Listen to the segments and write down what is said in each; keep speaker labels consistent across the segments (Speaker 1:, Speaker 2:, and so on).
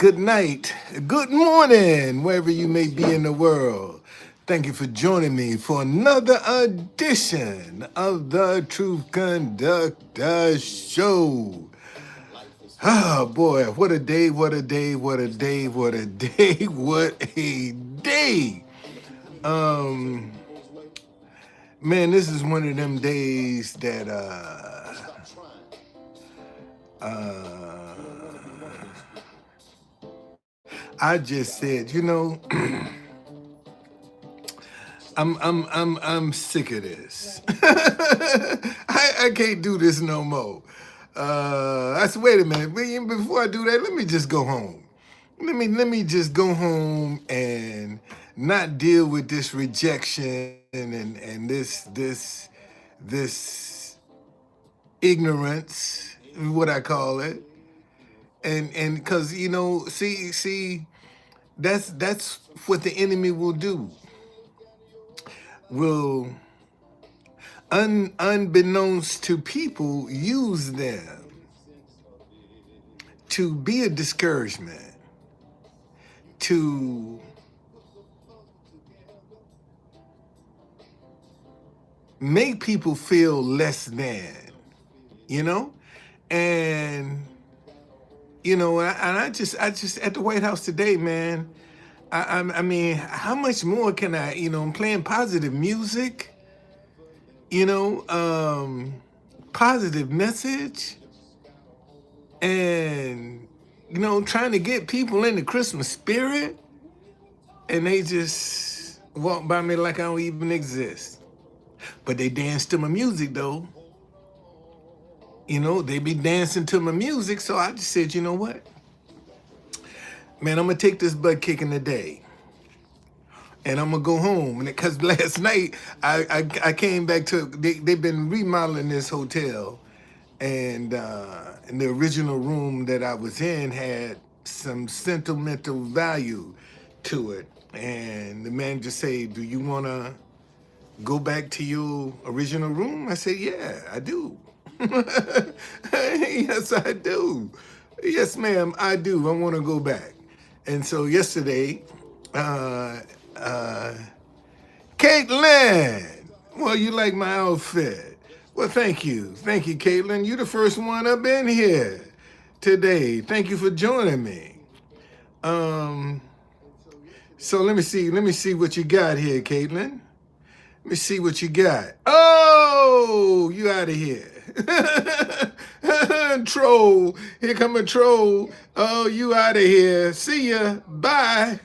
Speaker 1: good night, good morning, wherever you may be in the world. Thank you for joining me for another edition of the Truth Conductor Show. Oh boy, what a day, what a day, what a day, what a day, what a day. Um man, this is one of them days that I just said, I'm sick of this. I can't do this no more. I said, wait a minute. Before I do that, let me just go home. Let me just go home and not deal with this rejection and this ignorance, what I call it. And because see that's what the enemy will do. Will unbeknownst to people use them to be a discouragement, to make people feel less than, and I just at the White House today, man. I mean, how much more can I? I'm playing positive music. Positive message, and trying to get people in the Christmas spirit, and they just walk by me like I don't even exist. But they dance to my music though. They be dancing to my music, so I just said, you know what? Man, I'm gonna take this butt kicking today. And I'm gonna go home. Because last night I came back to they've been remodeling this hotel, and the original room that I was in had some sentimental value to it. And the manager said, "Do you wanna go back to your original room?" I said, "Yeah, I do." Yes, I do. Yes, ma'am, I do. I want to go back. And so yesterday, Caitlin, well, you like my outfit. Well, thank you. Thank you, Caitlin. You the first one up in here today. Thank you for joining me. So let me see what you got here, Caitlin. Let me see what you got. Oh, you out of here. Troll. Here come a troll. Oh, you out of here. See ya. Bye.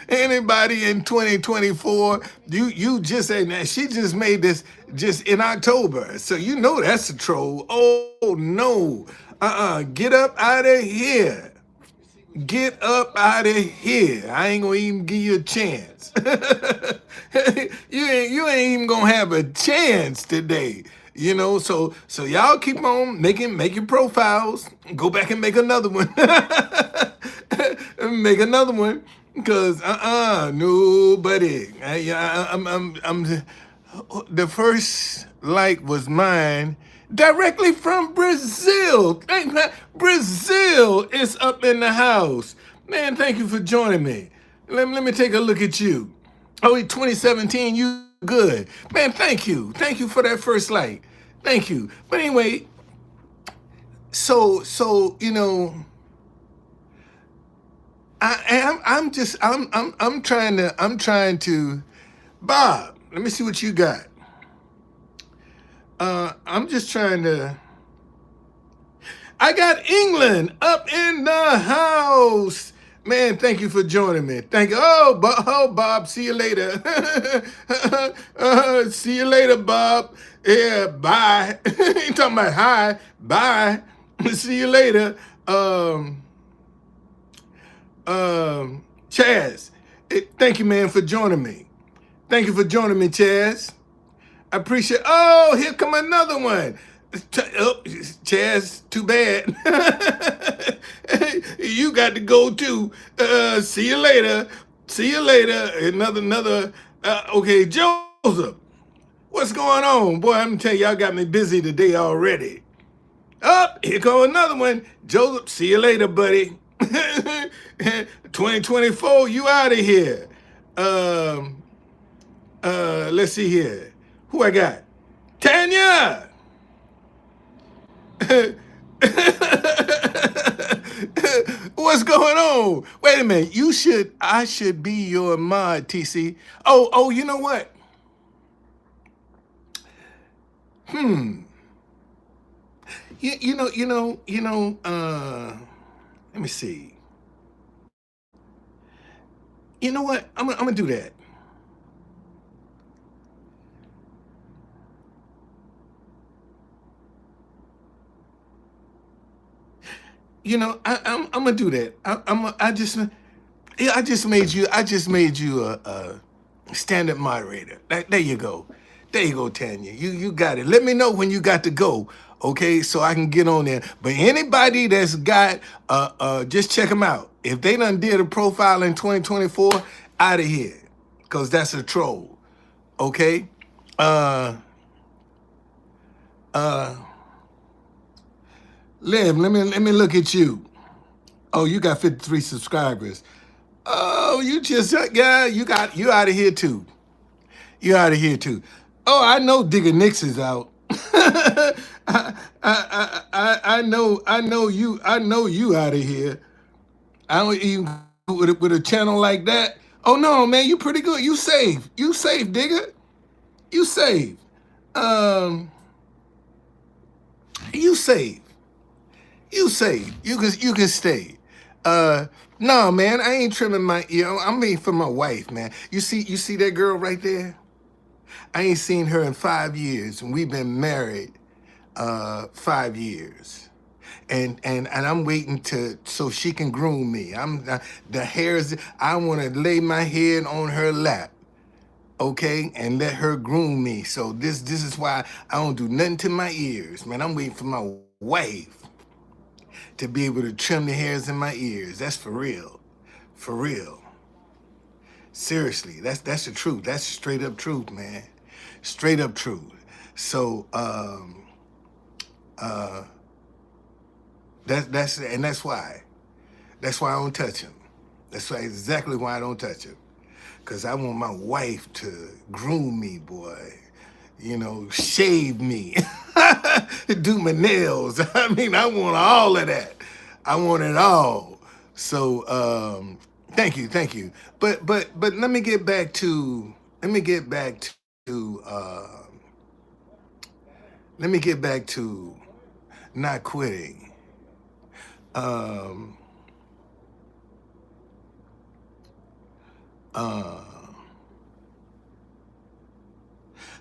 Speaker 1: Anybody in 2024, you just ain't. She just made this just in October. So that's a troll. Oh, no. Get up out of here. Get up out of here. I ain't gonna even give you a chance. You ain't even gonna have a chance today. So y'all keep on making profiles. Go back and make another one. Make another one. Cause nobody. I'm the first like was mine. Directly from Brazil. Brazil is up in the house. Man, thank you for joining me. Let me take a look at you. Oh, 2017, you good. Man, thank you. Thank you for that first like. Thank you. But anyway, so I'm trying to Bob, let me see what you got. I'm just trying to. I got England up in the house. Man, thank you for joining me. Thank you. Oh, Bob, see you later. See you later, Bob. Yeah, bye. You talking about hi, bye. See you later. Chaz, thank you, man, for joining me. Thank you for joining me, Chaz. I appreciate. Oh, here come another one. Oh, Chaz, too bad. You got to go too. See you later. See you later. Another. Okay, Joseph, what's going on, boy? I'm telling you, y'all got me busy today already. Oh, here come another one. Joseph, see you later, buddy. 2024, you out of here. Let's see here. Who I got? Tanya. What's going on? Wait a minute. I should be your mod, TC. Oh, you know what? Let me see. You know what? I'm gonna do that. I'm gonna do that. I just made you a standard moderator. There you go. There you go, Tanya. You got it. Let me know when you got to go, okay? So I can get on there. But anybody that's got just check them out. If they done did a profile in 2024, out of here. Cause that's a troll. Okay? Liv, let me look at you. Oh, you got 53 subscribers. Oh, you out of here too. You out of here too. Oh, I know Digger Nix is out. I know you out of here. I don't even with a channel like that. Oh no, man, you pretty good. You safe, Digger. You safe. You safe. You safe. You can stay. No, man, I ain't trimming my ear. I mean for my wife, man. You see that girl right there? I ain't seen her in 5 years, and we've been married 5 years. And I'm waiting so she can groom me. The hairs. I want to lay my head on her lap, okay, and let her groom me. So this is why I don't do nothing to my ears, man. I'm waiting for my wife to be able to trim the hairs in my ears. That's for real, for real. Seriously, that's the truth. That's straight up truth, man. Straight up truth. So that's why. That's why I don't touch him. That's exactly why I don't touch him. Cause I want my wife to groom me, boy. Shave me, do my nails. I mean, I want all of that. I want it all. So thank you. But let me get back to let me get back to not quitting.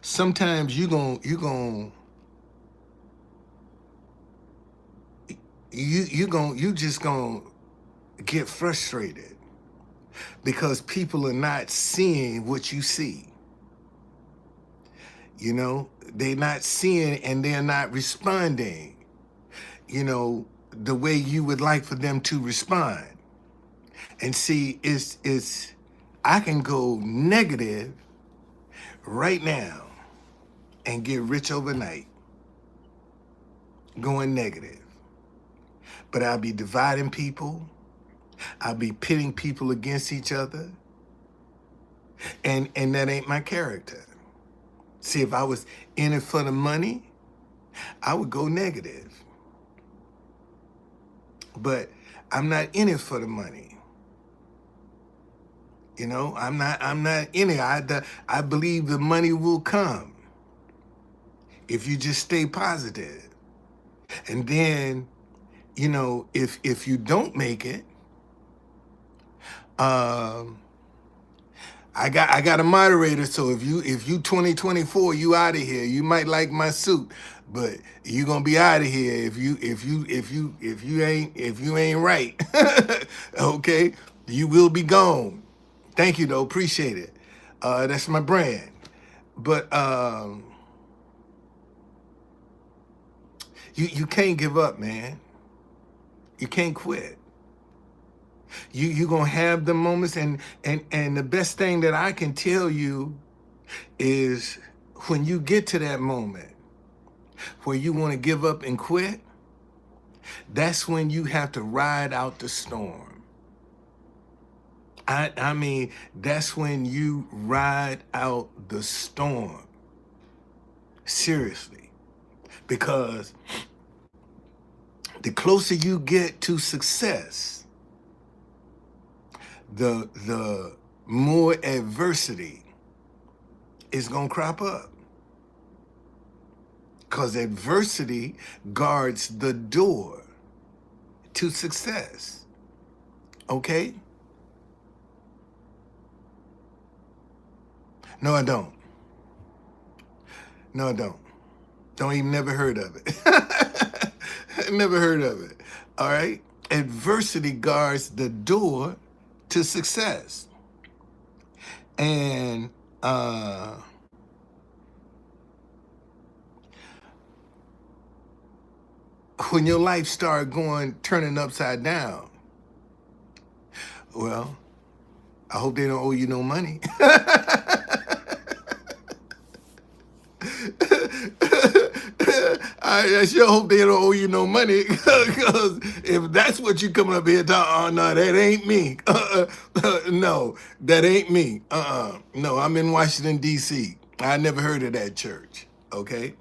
Speaker 1: Sometimes you just gonna get frustrated because people are not seeing what you see. They're not seeing and they're not responding, the way you would like for them to respond. And see, I can go negative right now and get rich overnight going negative. But I'll be dividing people. I'll be pitting people against each other. And that ain't my character. See, if I was in it for the money, I would go negative. But I'm not in it for the money. I'm not in it. I believe the money will come if you just stay positive. And then, if you don't make it, I got a moderator. So if you 2024, you out of here. You might like my suit, but you gonna be out of here if you ain't right. Okay, you will be gone. Thank you though, appreciate it. That's my brand. But you can't give up, man. You can't quit. You gonna have the moments, and the best thing that I can tell you is when you get to that moment where you want to give up and quit, that's when you have to ride out the storm. I mean, that's when you ride out the storm. Seriously. Because the closer you get to success, the more adversity is gonna crop up. Because adversity guards the door to success. Okay? No, I don't. No, I don't. Don't even never heard of it. Never heard of it. All right? Adversity guards the door to success. And when your life start turning upside down, well, I hope they don't owe you no money. I sure hope they don't owe you no money, because if that's what you coming up here talking, oh no, that ain't me. No, that ain't me. No, I'm in Washington D.C. I never heard of that church. Okay.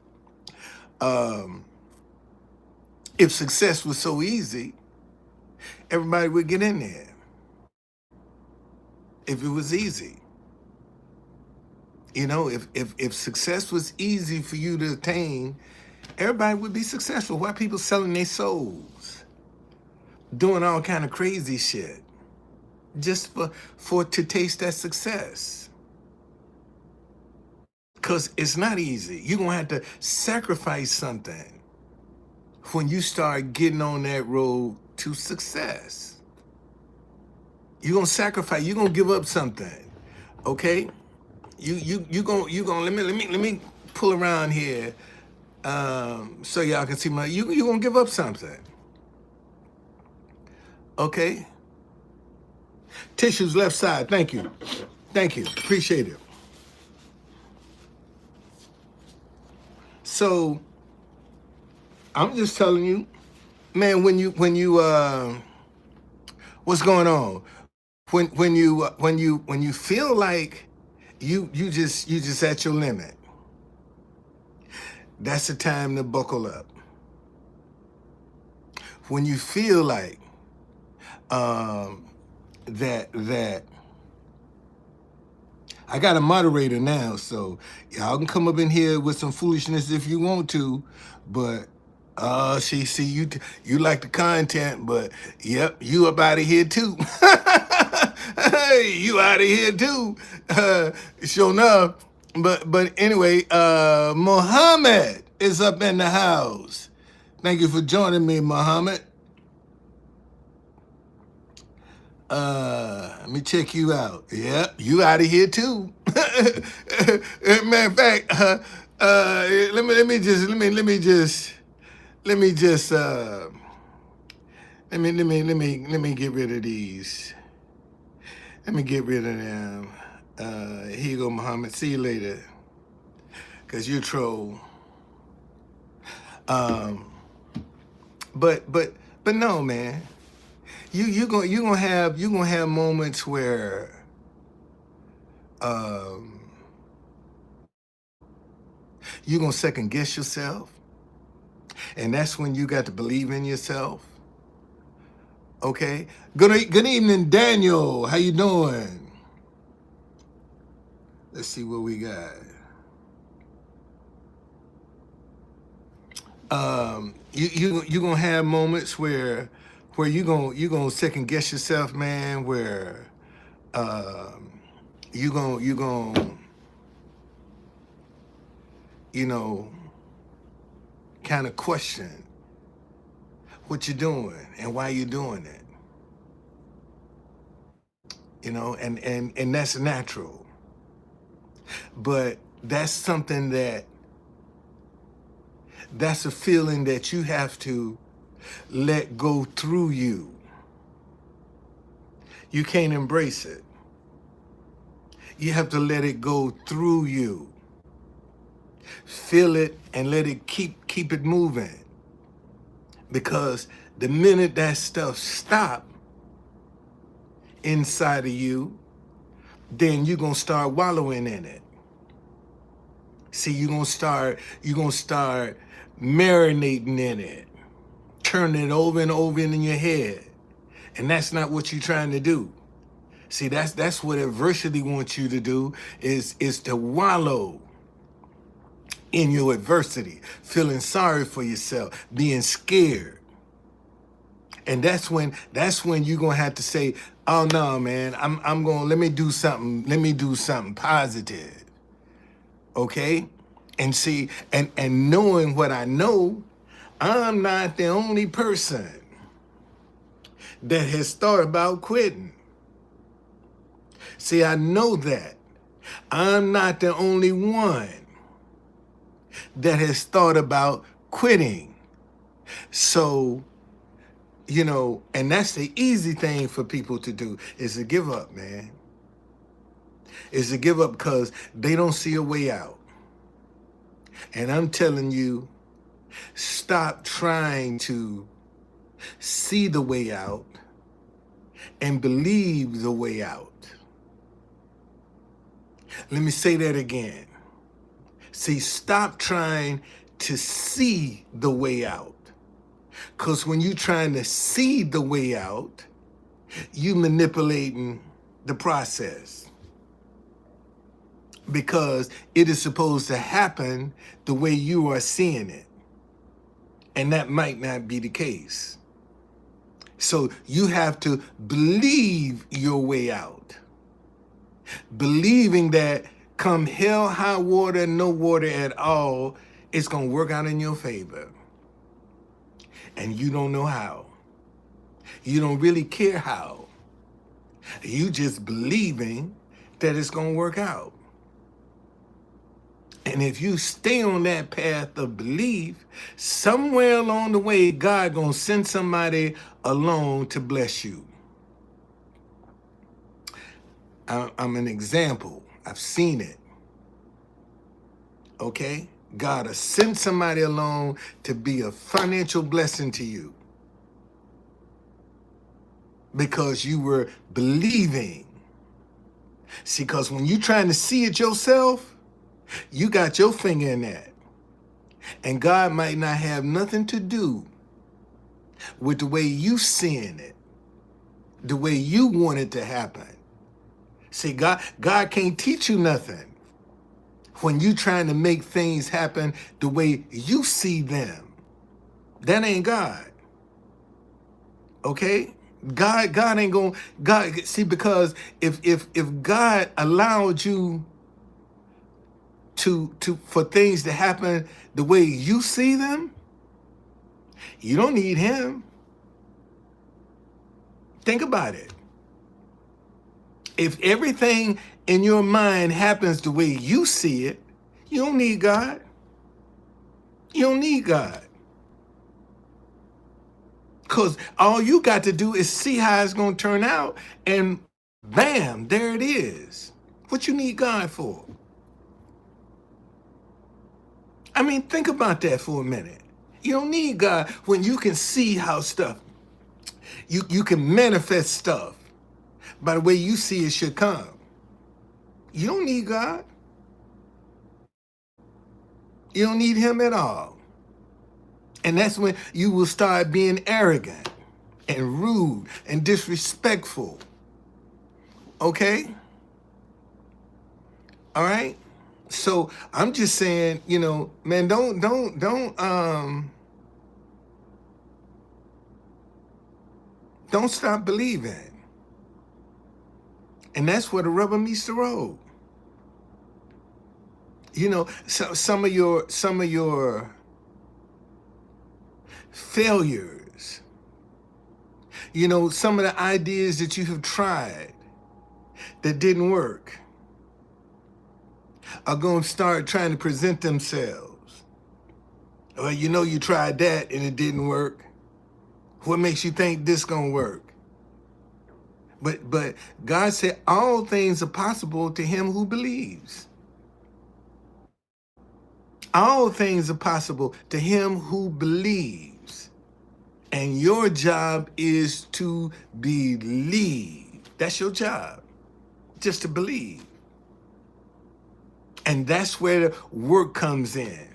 Speaker 1: If success was so easy, everybody would get in there. If it was easy. You know, if success was easy for you to attain, everybody would be successful. Why people selling their souls, doing all kind of crazy shit, just for to taste that success? Because it's not easy. You're gonna have to sacrifice something when you start getting on that road to success. You're gonna sacrifice. You're gonna give up something. Okay. You gonna let me pull around here so y'all can see you gonna give up something. Okay. Tissues left side. Thank you. Appreciate it. So I'm just telling you, man, when you what's going on? When you feel like you just at your limit, that's the time to buckle up. When you feel like that I got a moderator now, so y'all can come up in here with some foolishness if you want to, but see you like the content, but yep, you up out of here too. Hey, you out of here too. Sure enough. But anyway, Muhammad is up in the house. Thank you for joining me, Muhammad. Let me check you out. Yep, you out of here too. Matter of fact, let me get rid of these. Let me get rid of them. Here you go, Muhammad. See you later. Cause you're a troll. But no, man. You gonna have moments where you're gonna second guess yourself, and that's when you got to believe in yourself. Okay. Good evening, Daniel. How you doing? Let's see what we got. You gonna have moments where you gonna second guess yourself, man. Where you gonna kind of question what you're doing and why you're doing it. And that's natural. But that's something that's a feeling that you have to let go through you. You can't embrace it. You have to let it go through you. Feel it and let it keep it moving. Because the minute that stuff stops, inside of you, then you're gonna start wallowing in it. See, you're gonna start marinating in it, turning it over and over in your head. And that's not what you're trying to do. See, that's what adversity wants you to do, is to wallow in your adversity, feeling sorry for yourself, being scared. And that's when you're gonna have to say, oh no, man, let me do something positive. Okay? And see, and knowing what I know, I'm not the only person that has thought about quitting. See, I know that. I'm not the only one that has thought about quitting. So, and that's the easy thing for people to do, is to give up, man. Is to give up because they don't see a way out. And I'm telling you, stop trying to see the way out and believe the way out. Let me say that again. See, stop trying to see the way out. Because when you're trying to see the way out, you manipulating the process. Because it is supposed to happen the way you are seeing it. And that might not be the case. So you have to believe your way out. Believing that come hell, high water, no water at all, it's going to work out in your favor. And you don't know how. You don't really care how. You just believing that it's going to work out. And if you stay on that path of belief, somewhere along the way, God going to send somebody along to bless you. I'm an example. I've seen it. Okay? God will send somebody along to be a financial blessing to you. Because you were believing. See, because when you're trying to see it yourself, you got your finger in that. And God might not have nothing to do with the way you seeing it, the way you want it to happen. See, God can't teach you nothing when you trying to make things happen the way you see them. That ain't God. Okay? God ain't gonna, see, because if God allowed you for things to happen the way you see them, you don't need him. Think about it. If everything in your mind happens the way you see it, you don't need God. You don't need God. Because all you got to do is see how it's going to turn out, and bam, there it is. What you need God for? I mean, think about that for a minute. You don't need God when you can see how stuff, you can manifest stuff by the way you see it should come. You don't need God. You don't need him at all. And that's when you will start being arrogant and rude and disrespectful. Okay? All right? So I'm just saying, man, don't stop believing. And that's where the rubber meets the road. So some of your failures, some of the ideas that you have tried that didn't work are going to start trying to present themselves. Well, you tried that and it didn't work. What makes you think this going to work? But God said all things are possible to him who believes. All things are possible to him who believes. And your job is to believe. That's your job, just to believe. And that's where the work comes in.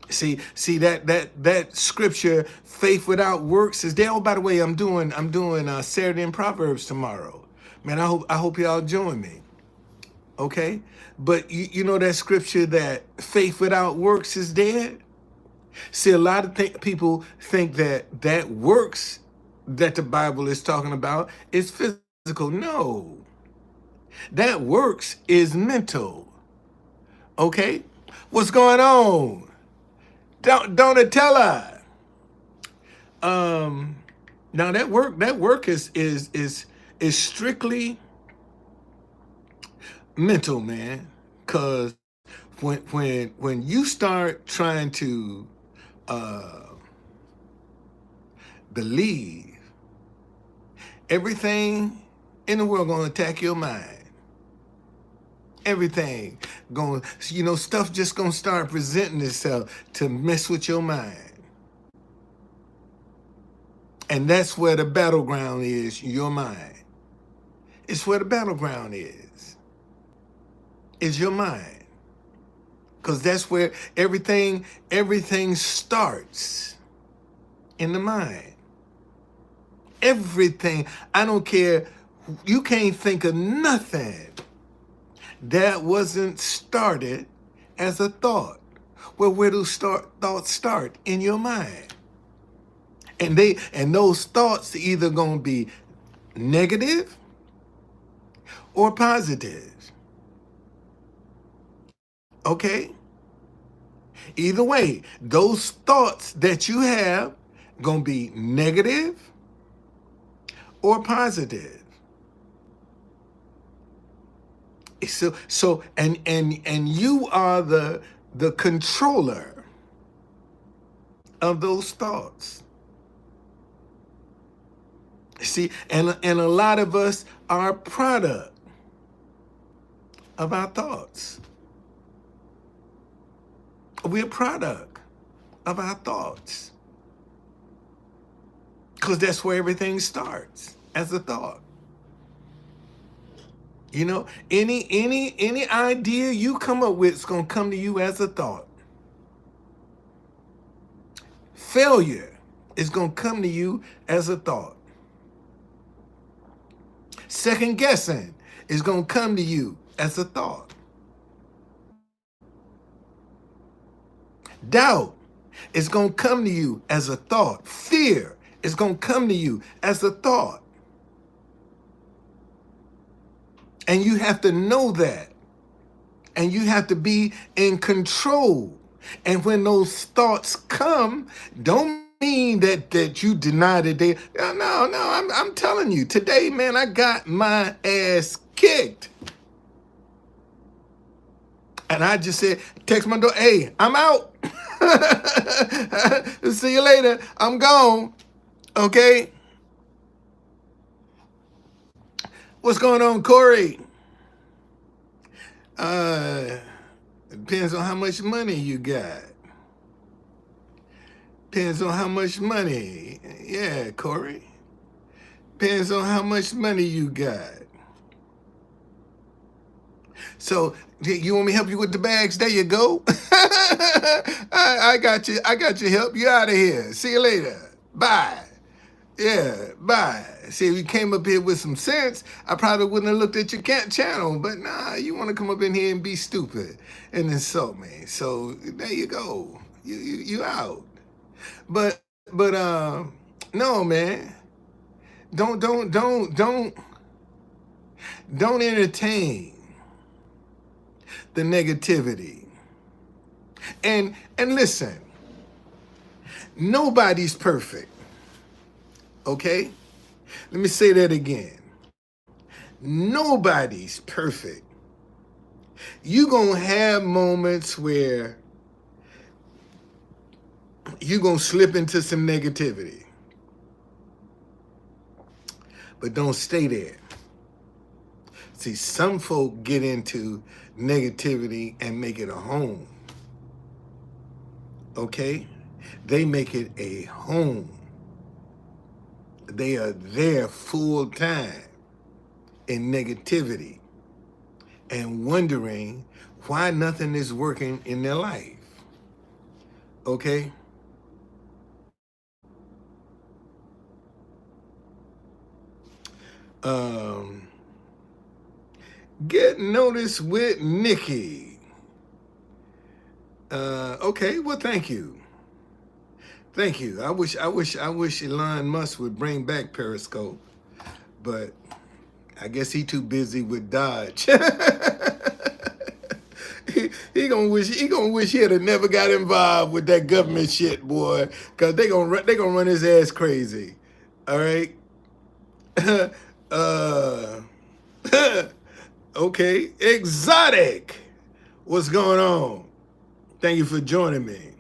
Speaker 1: See that scripture, faith without works is there. Oh, by the way, I'm doing Saturday in Proverbs tomorrow. Man, I hope y'all join me. Okay? But you know that scripture that faith without works is dead? See, a lot of people think that works that the Bible is talking about is physical. No. That works is mental. Okay? What's going on? Donatella. Now that work is strictly mental, man. Cause when you start trying to believe, everything in the world gonna attack your mind. Everything going, stuff just gonna start presenting itself to mess with your mind. And that's where the battleground is, your mind. It's where the battleground is your mind. Because that's where everything starts in the mind. Everything. I don't care. You can't think of nothing that wasn't started as a thought. Well, where do thoughts start? In your mind. And those thoughts are either gonna be negative or positive. Okay? Either way, those thoughts that you have gonna be negative or positive. So and you are the controller of those thoughts. See, and a lot of us are a product of our thoughts. We're a product of our thoughts. Because that's where everything starts, as a thought. Any idea you come up with is going to come to you as a thought. Failure is going to come to you as a thought. Second guessing is going to come to you as a thought. Doubt is going to come to you as a thought. Fear is going to come to you as a thought. And you have to know that. And you have to be in control. And when those thoughts come, don't mean that you deny that they... No, I'm telling you. Today, man, I got my ass kicked. And I just said, text my daughter, hey, I'm out. See you later. I'm gone. Okay? What's going on, Corey? Depends on how much money you got. Depends on how much money. Yeah, Corey. Depends on how much money you got. So, you want me to help you with the bags? There you go. I got you. I got your help. You out of here. See you later. Bye. Yeah, bye. See, if you came up here with some sense, I probably wouldn't have looked at your channel. But nah, you want to come up in here and be stupid and insult me. So there you go. You out. But no, man. Don't entertain the negativity. And listen, nobody's perfect. Okay? Let me say that again. Nobody's perfect. You're going to have moments where you're going to slip into some negativity. But don't stay there. See, some folk get into negativity and make it a home. Okay? They make it a home. they are there full time in negativity and wondering why nothing is working in their life. Okay? Um, get noticed with Nikki. Okay, well, thank you. Thank you. I wish Elon Musk would bring back Periscope, but I guess he too busy with Dodge. he gonna wish he had never got involved with that government shit, boy, cause they gonna run his ass crazy. All right. uh, okay, exotic. What's going on? Thank you for joining me.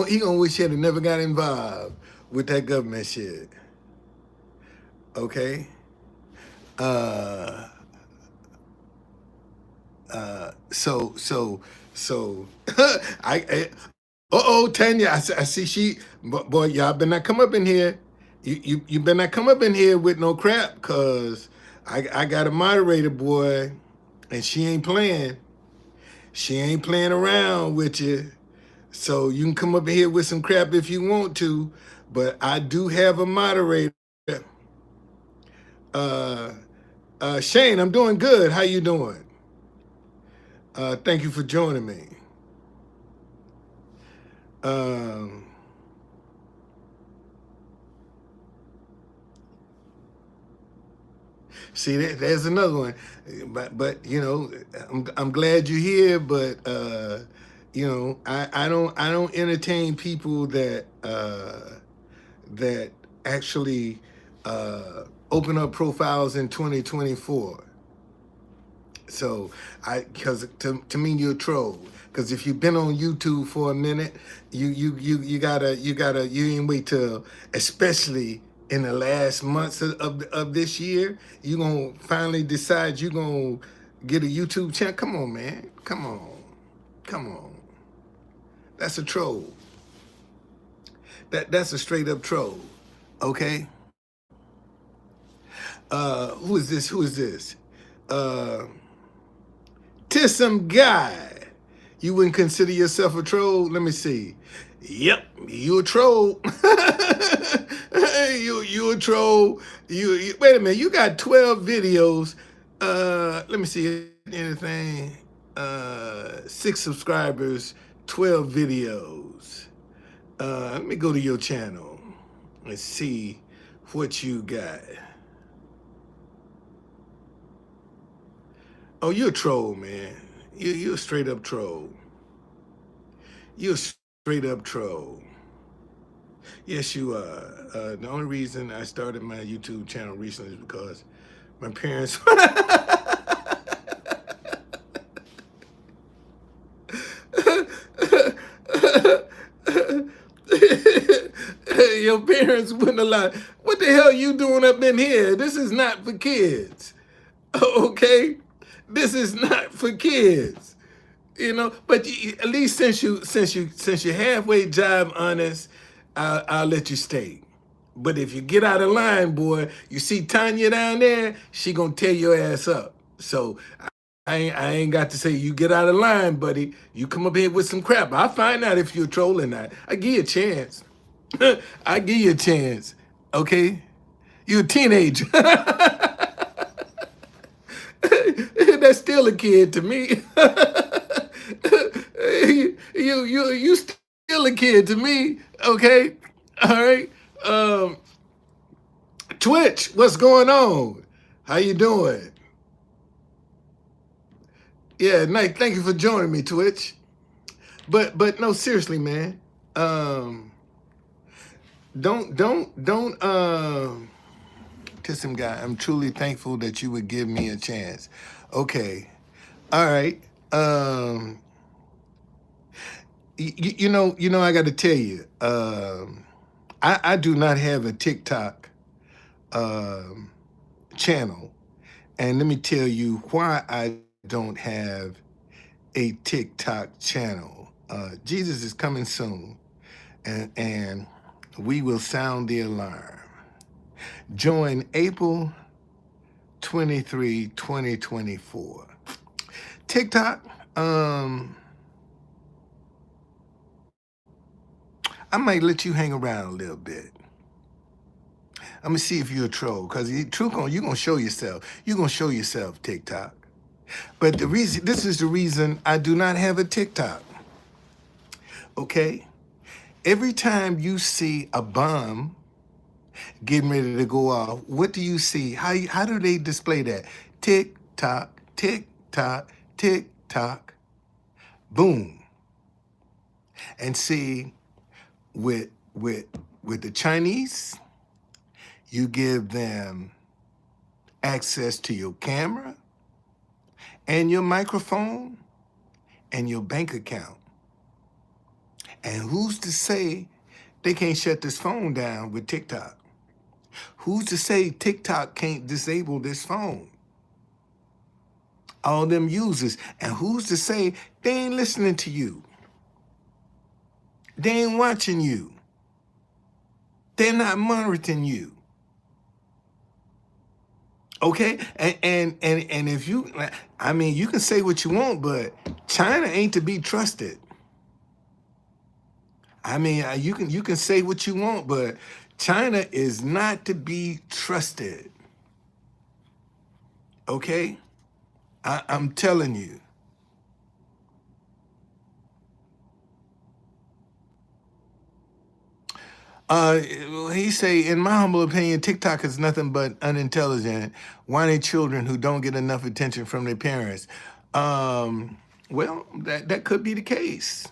Speaker 1: He gonna wish he had never got involved with that government shit. Okay. Uh, so Tanya, I see she, boy, y'all better not come up in here. You better not come up in here with no crap, cause I got a moderator, boy, and she ain't playing. She ain't playing around with you. So you can come up in here with some crap if you want to, but I do have a moderator. Uh, Shane, I'm doing good. How you doing? Thank you for joining me. Um, See, there's another one, but you know, I'm glad you're here. But you know, I don't entertain people that actually open up profiles in 2024. So because to me you're a troll. Because if you've been on YouTube for a minute, you gotta you ain't wait till, especially in the last months of this year, you gonna finally decide you gonna get a YouTube channel. Come on, man. Come on. That's a troll. That's a straight up troll. Okay. Who is this? Who is this? Uh, Tissum guy. You wouldn't consider yourself a troll? Let me see. Yep, you a troll. you a troll. You wait a minute. You got 12 videos. Let me see anything. 6 subscribers, 12 videos. Let me go to your channel and see what you got. Oh, you're a troll, man. You're a straight up troll. You're a straight up troll. Yes, you are. The only reason I started my YouTube channel recently is because my parents. Your parents wouldn't allow. What the hell you doing up in here? This is not for kids. Okay, this is not for kids. You know, but at least since you're halfway job honest, I'll let you stay. But if you get out of line, boy, you see Tanya down there, she gonna tear your ass up. So I ain't got to say you get out of line, buddy. You come up here with some crap. I'll find out if you're trolling or not. I give you a chance. I give you a chance. Okay? You're a teenager. That's still a kid to me. you still a kid to me. Okay? All right. Twitch, what's going on? How you doing? Yeah, Nate, thank you for joining me, Twitch. But no, seriously, man. Don't to some guy. I'm truly thankful that you would give me a chance. Okay. All right. You know, I got to tell you, I do not have a TikTok channel, and let me tell you why I don't have a TikTok channel. Jesus is coming soon, and we will sound the alarm. Join April 23, 2024. TikTok, I might let you hang around a little bit. I'm gonna see if you're a troll, because you're gonna show yourself. You're gonna show yourself, TikTok. But this is the reason I do not have a TikTok. Okay? Every time you see a bomb getting ready to go off, what do you see? How do they display that? Tick tock, tick tock, tick tock, boom. And see, with the Chinese, you give them access to your camera and your microphone and your bank account. And who's to say they can't shut this phone down with TikTok? Who's to say TikTok can't disable this phone? All them users. And who's to say they ain't listening to you? They ain't watching you. They're not monitoring you. Okay? And if you, I mean, you can say what you want, but China ain't to be trusted. I mean, you can say what you want, but China is not to be trusted. Okay? I'm telling you. He say, in my humble opinion, TikTok is nothing but unintelligent, whiny children who don't get enough attention from their parents. Well, that could be the case.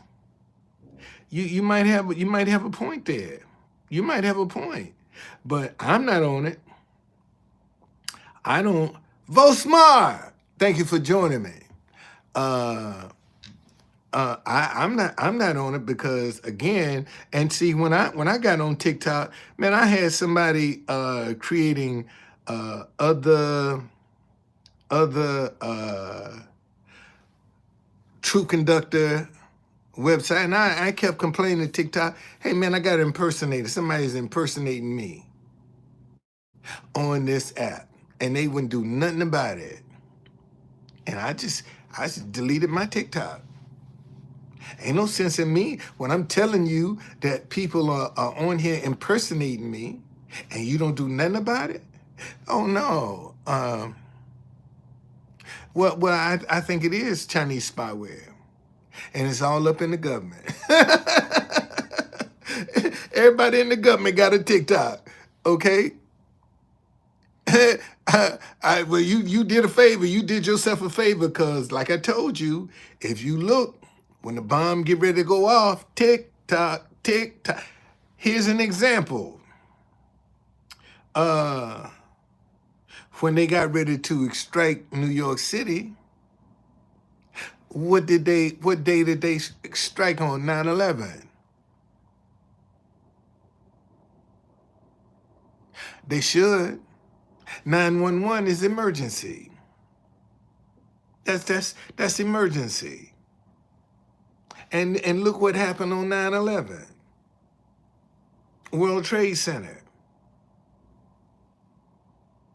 Speaker 1: You might have a point there. You might have a point, but I'm not on it. I don't vote smart. Thank you for joining me. I'm not on it because, again, and see, when I got on TikTok, man, I had somebody creating other True Conductor website, and I kept complaining to TikTok, hey man, I got impersonated. Somebody's impersonating me on this app, and they wouldn't do nothing about it. And I just deleted my TikTok. Ain't no sense in me when I'm telling you that people are on here impersonating me and you don't do nothing about it. Oh no. Well, I think it is Chinese spyware, and it's all up in the government. Everybody in the government got a TikTok, okay? Well, you did a favor. You did yourself a favor, because like I told you, if you look, when the bomb get ready to go off, tick tock, tick tock. Here's an example. When they got ready to extract New York City, what day did they strike on 9/11? They should. 911 is emergency. That's emergency. And look what happened on 9/11. World Trade Center.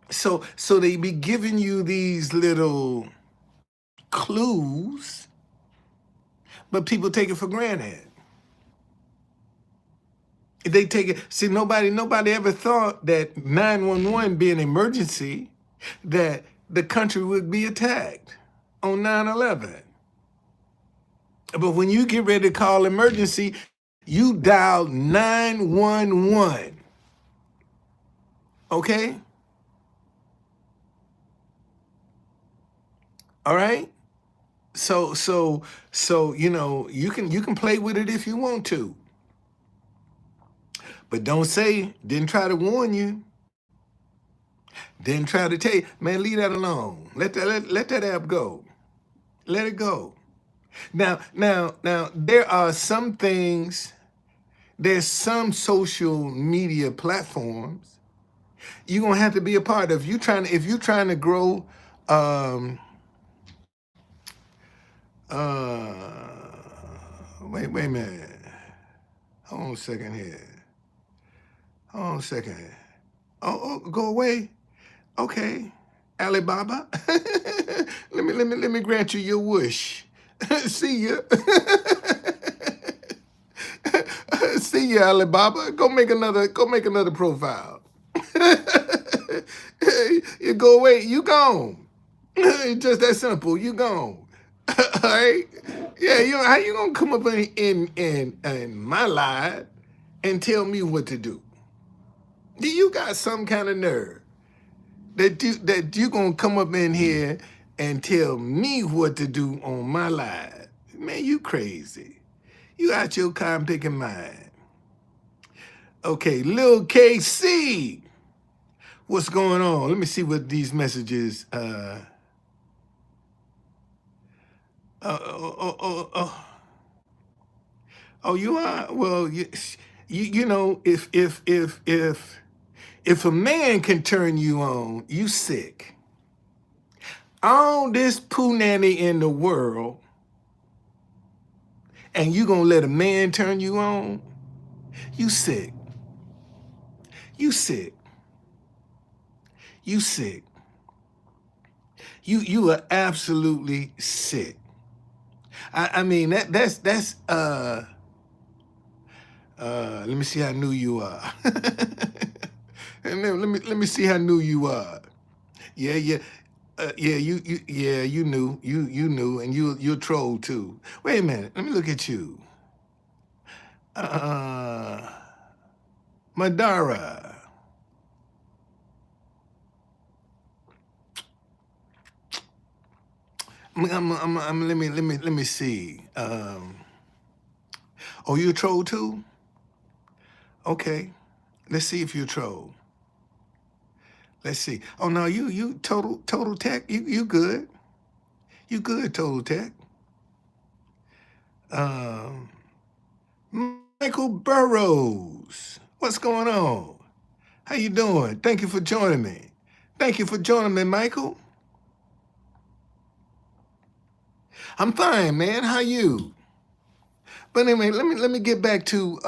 Speaker 1: So they be giving you these little clues, but people take it for granted. They take it. See, nobody ever thought that 911 being emergency, that the country would be attacked on 9/11. But when you get ready to call emergency, you dial 911. Okay? All right? So you can play with it if you want to. But don't say, didn't try to warn you. Didn't try to tell you, man, leave that alone. Let that app go. Let it go. Now, there are some things, there's some social media platforms you're gonna have to be a part of. If you're trying to grow wait a minute. Hold on a second here. Hold on a second. Oh, go away. Okay, Alibaba. let me grant you your wish. See ya. See ya, Alibaba. Go make another profile. You go away. You gone. It's just that simple. You gone. All right. Yeah. How you gonna come up in my life and tell me what to do? Do you got some kind of nerve that you gonna come up in here and tell me what to do on my life? Man, you crazy. You out your cotton picking mind. Okay, Lil KC. What's going on? Let me see what these messages. Oh, you are. Well, you know, if a man can turn you on, you sick. All this poo nanny in the world, and you gonna let a man turn you on? You sick. You sick. You sick. You are absolutely sick. I mean that's let me see how new you are. And then let me see how new you are. Yeah, yeah. You knew, you knew, and you're a troll too. Wait a minute, let me look at you. Madara. Let me see. Oh, you a troll too? Okay, let's see if you're a troll. Let's see. Oh no, you total tech. You good. You good, total tech. Michael Burrows. What's going on? How you doing? Thank you for joining me. Thank you for joining me, Michael. I'm fine, man. How you? But anyway, let me get back to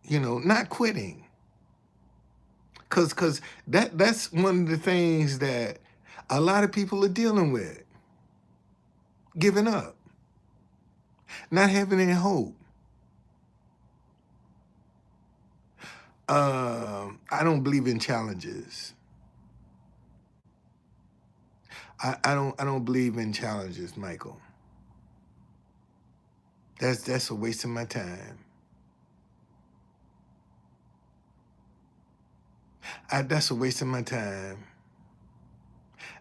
Speaker 1: you know, not quitting. Cause that's one of the things that a lot of people are dealing with. Giving up. Not having any hope. I don't believe in challenges. I don't believe in challenges, Michael. That's a waste of my time. That's a waste of my time.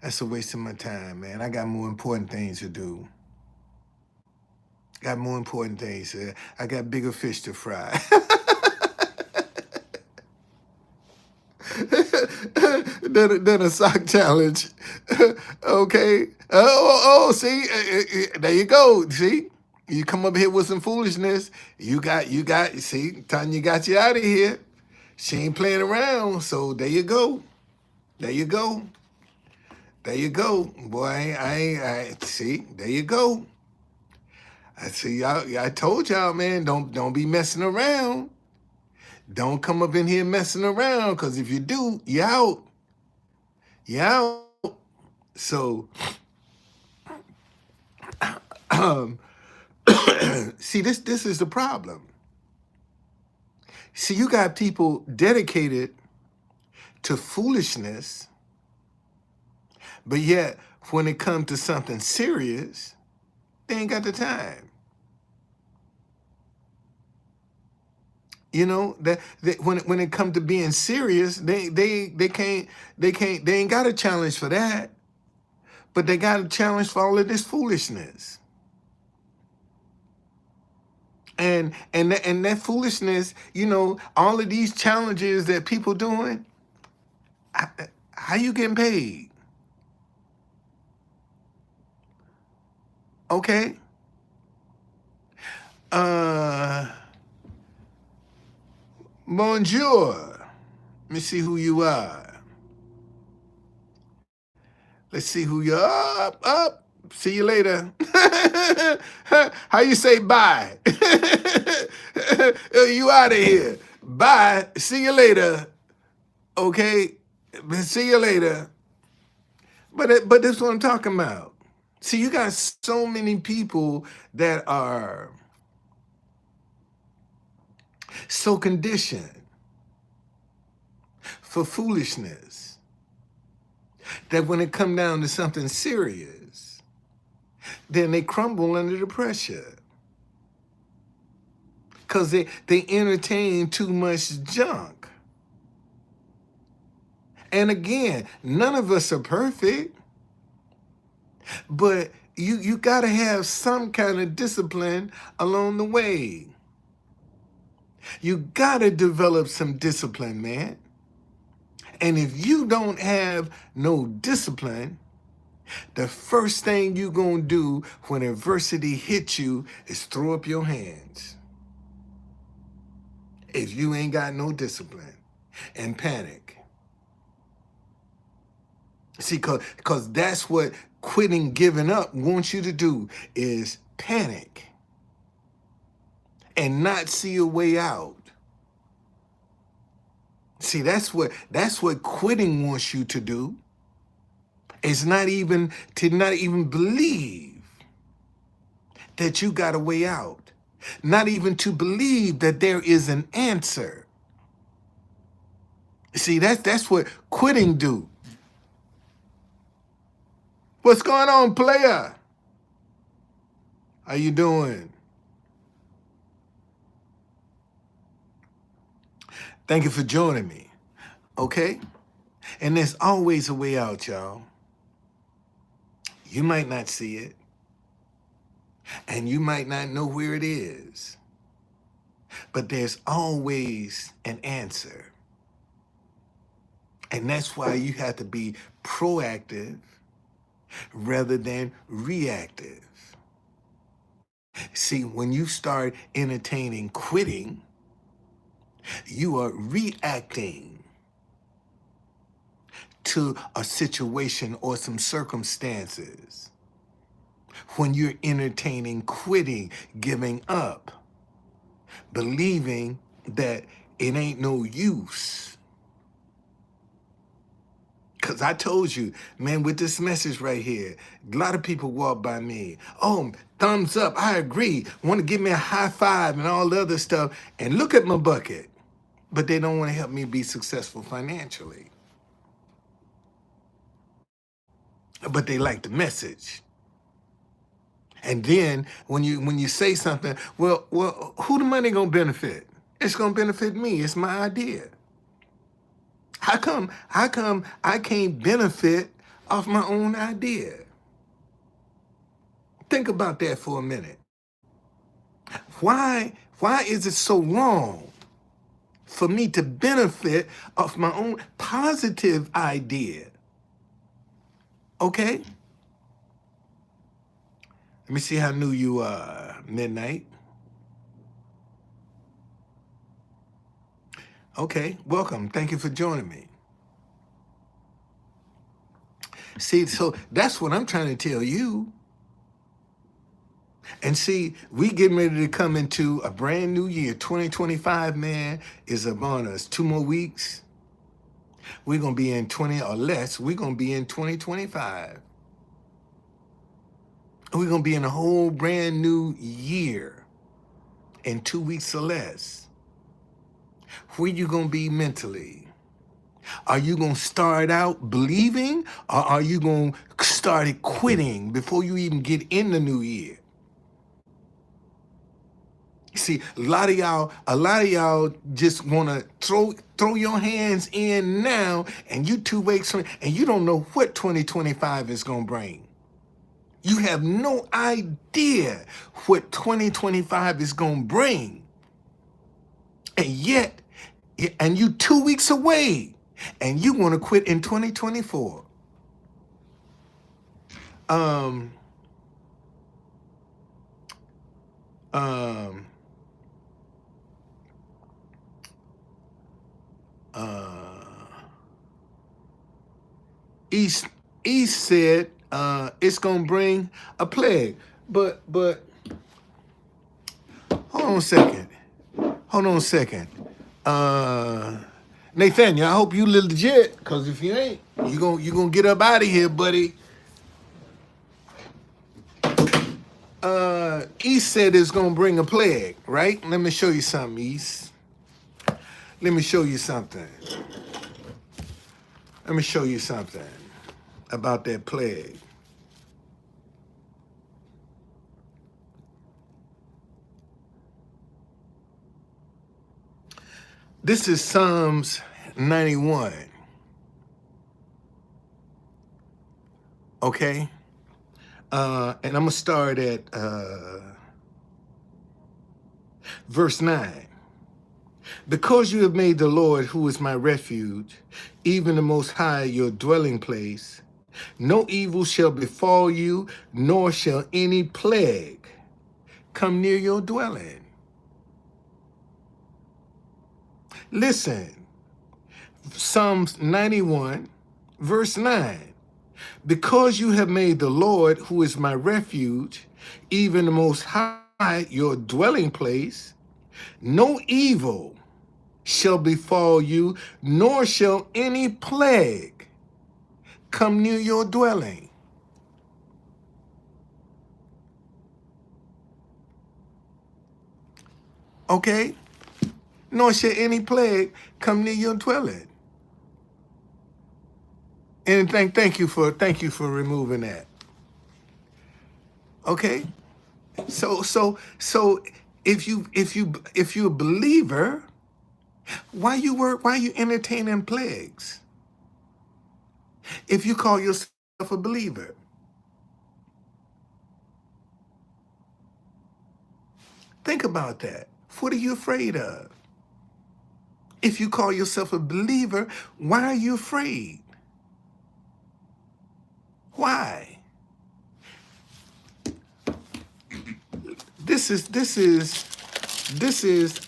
Speaker 1: That's a waste of my time, man. I got more important things to do. Got more important things. I got bigger fish to fry. than a sock challenge. Okay. See, there you go. See, you come up here with some foolishness. You got. See, Tanya got you out of here. She ain't playing around. So there you go. There you go. There you go, boy. I see. There you go. I see. I told y'all, man. Don't be messing around. Don't come up in here messing around, because if you do, you out. You out. So, see, this is the problem. See, you got people dedicated to foolishness, but yet when it comes to something serious, they ain't got the time. You know, that when it comes to being serious, they ain't got a challenge for that, but they got a challenge for all of this foolishness. And that foolishness, you know, all of these challenges that people doing, how you getting paid? Okay. Bonjour. Let me see who you are. Let's see who you are. Up. See you later. How you say bye? You out of here. Bye. See you later. Okay. See you later. But that's what I'm talking about. See, you got so many people that are so conditioned for foolishness that when it come down to something serious, then they crumble under the pressure because they entertain too much junk. And again, none of us are perfect, but you got to have some kind of discipline along the way. You got to develop some discipline, man. And if you don't have no discipline, the first thing you gonna do when adversity hits you is throw up your hands. If you ain't got no discipline and panic. See, cause that's what quitting, giving up wants you to do, is panic and not see a way out. See, that's what quitting wants you to do. It's not even believe that you got a way out. Not even to believe that there is an answer. See, that's what quitting do. What's going on, player? How you doing? Thank you for joining me. Okay? And there's always a way out, y'all. You might not see it, and you might not know where it is, but there's always an answer. And that's why you have to be proactive rather than reactive. See, when you start entertaining quitting, you are reacting to a situation or some circumstances. When you're entertaining quitting, giving up, believing that it ain't no use. Because I told you, man, with this message right here, a lot of people walk by me. Oh, thumbs up, I agree. Want to give me a high five and all the other stuff. And look at my bucket. But they don't want to help me be successful financially. But they like the message. And then when you say something, well, who the money gonna benefit? It's gonna benefit me. It's my idea. How come I can't benefit off my own idea? Think about that for a minute. Why is it so wrong for me to benefit off my own positive idea? Okay? Let me see how new you are, Midnight. Okay, welcome. Thank you for joining me. See, so that's what I'm trying to tell you. And see, we getting ready to come into a brand new year. 2025, man, is upon us. 2 more weeks. We're going to be in 20 or less. We're going to be in 2025. We're going to be in a whole brand new year in 2 weeks or less. Where you going to be mentally? Are you going to start out believing, or are you going to start quitting before you even get in the new year? See, a lot of y'all just want to throw your hands in now, and you 2 weeks from, and you don't know what 2025 is going to bring. You have no idea what 2025 is going to bring. And yet, and you 2 weeks away, and you want to quit in 2024. East said, it's gonna bring a plague. But hold on a second. Hold on a second. Nathaniel, I hope you legit, cause if you ain't, you gonna get up out of here, buddy. East said it's gonna bring a plague, right? Let me show you something, East. Let me show you something. Let me show you something about that plague. This is Psalms 91. Okay? And I'm gonna start at verse 9. Because you have made the Lord, who is my refuge, even the Most High, your dwelling place, no evil shall befall you, nor shall any plague come near your dwelling. Listen, Psalms 91, verse 9. Because you have made the Lord, who is my refuge, even the Most High, your dwelling place, no evil shall befall you, nor shall any plague come near your dwelling. Okay? Nor shall any plague come near your dwelling. And thank you for removing that. Okay? So if you're a believer, why you entertaining plagues? If you call yourself a believer. Think about that. What are you afraid of? If you call yourself a believer, why are you afraid? Why? This is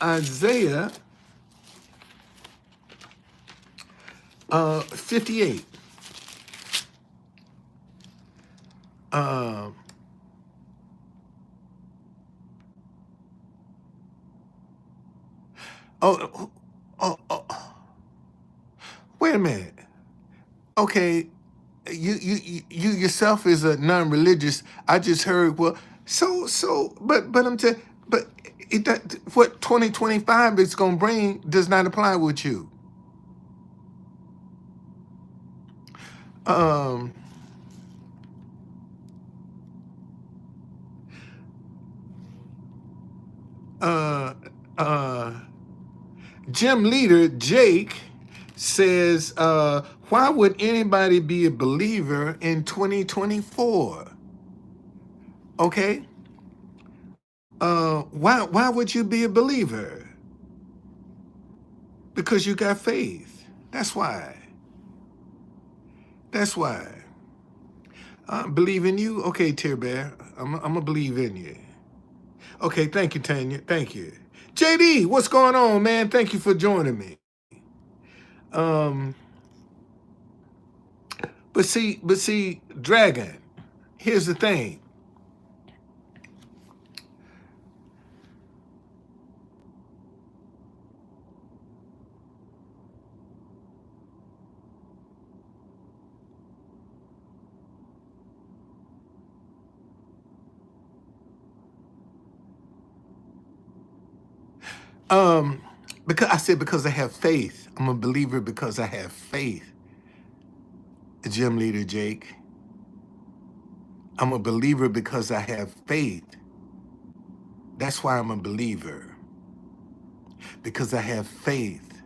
Speaker 1: Isaiah 58. Oh, wait a minute. Okay, you yourself is a non-religious. I just heard. Well, but I'm telling. But what 2025 is gonna bring does not apply with you. Um. Uh. Gym leader Jake says, why would anybody be a believer in 2024? Okay. Why would you be a believer? Because you got faith. That's why. That's why. Believe in you? Okay, Tear Bear. I'm gonna believe in you. Okay, thank you, Tanya. Thank you. JD, what's going on, man? Thank you for joining me. But see, Dragon, here's the thing. Because I have faith. I'm a believer because I have faith. Gym leader Jake. I'm a believer because I have faith. That's why I'm a believer. Because I have faith.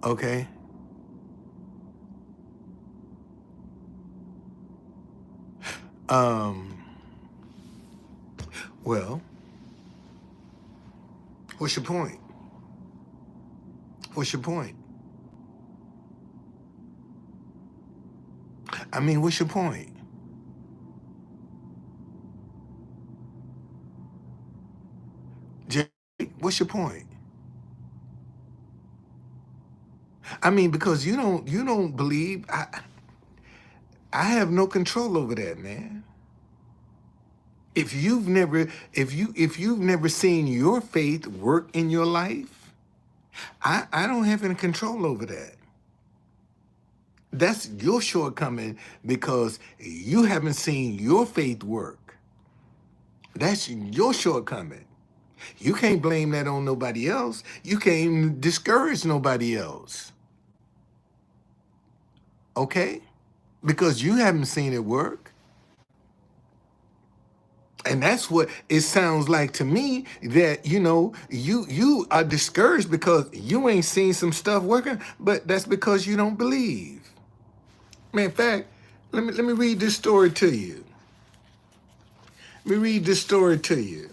Speaker 1: Okay? Well, what's your point? What's your point? I mean, what's your point? Jake, What's your point? I mean, because you don't believe. I have no control over that, man. If you've never seen your faith work in your life, I don't have any control over that. That's your shortcoming because you haven't seen your faith work. That's your shortcoming. You can't blame that on nobody else. You can't discourage nobody else. Okay? Because you haven't seen it work. And that's what it sounds like to me, that you are discouraged because you ain't seen some stuff working, but that's because you don't believe. Man, in fact, let me read this story to you. Let me read this story to you.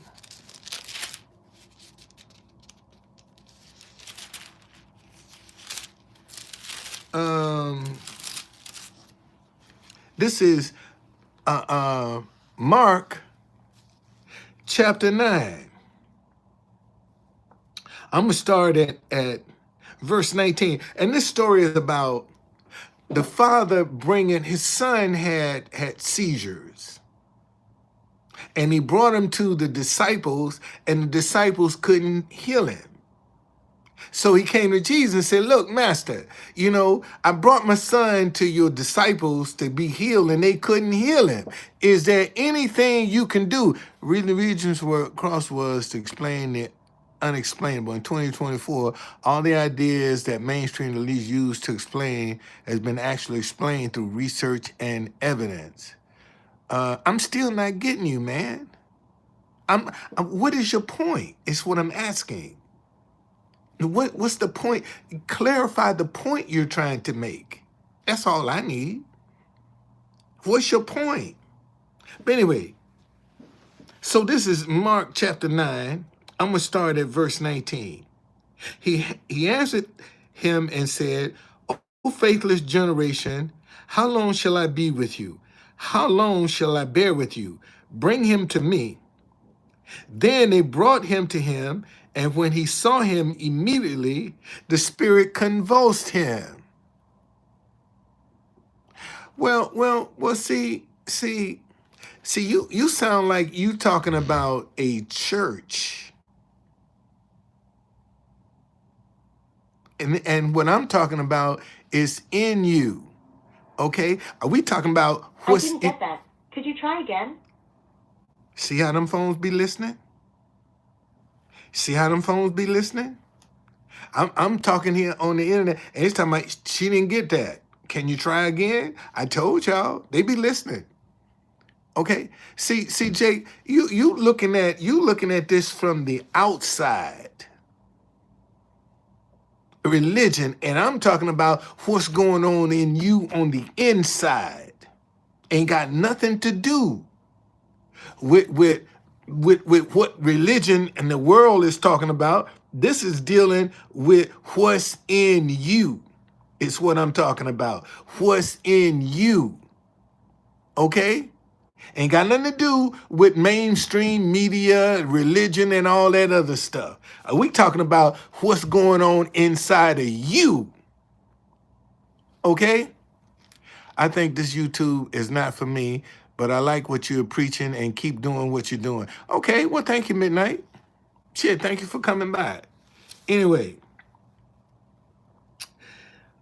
Speaker 1: This is Mark chapter 9. I'm going to start at verse 19. And this story is about the father bringing his son had seizures. And he brought him to the disciples, and the disciples couldn't heal him. So he came to Jesus and said, look, master, I brought my son to your disciples to be healed, and they couldn't heal him. Is there anything you can do? Reading the regions where cross was to explain the unexplainable. In 2024, all the ideas that mainstream elites use to explain has been actually explained through research and evidence. I'm still not getting you, man. What is your point? It's what I'm asking. What's the point? Clarify the point you're trying to make. That's all I need. What's your point? But anyway, so this is Mark chapter 9. I'm going to start at verse 19. He answered him and said, O faithless generation, how long shall I be with you? How long shall I bear with you? Bring him to me. Then they brought him to him, and when he saw him, immediately the spirit convulsed him. Well, see, you sound like you talking about a church. And what I'm talking about is in you. Okay? Are we talking about what's
Speaker 2: I didn't get that. Could you try again?
Speaker 1: See how them phones be listening? See how them phones be listening? I'm talking here on the internet, and it's talking about she didn't get that. Can you try again? I told y'all, they be listening. Okay? See, Jake, you looking at this from the outside. Religion, and I'm talking about what's going on in you on the inside. Ain't got nothing to do with what religion and the world is talking about. This is dealing with what's in you. It's what I'm talking about. What's in you. Okay? Ain't got nothing to do with mainstream media, religion, and all that other stuff. We talking about what's going on inside of you. Okay? I think this YouTube is not for me, but I like what you're preaching and keep doing what you're doing. Okay, well, thank you, Midnight. Shit, thank you for coming by. Anyway,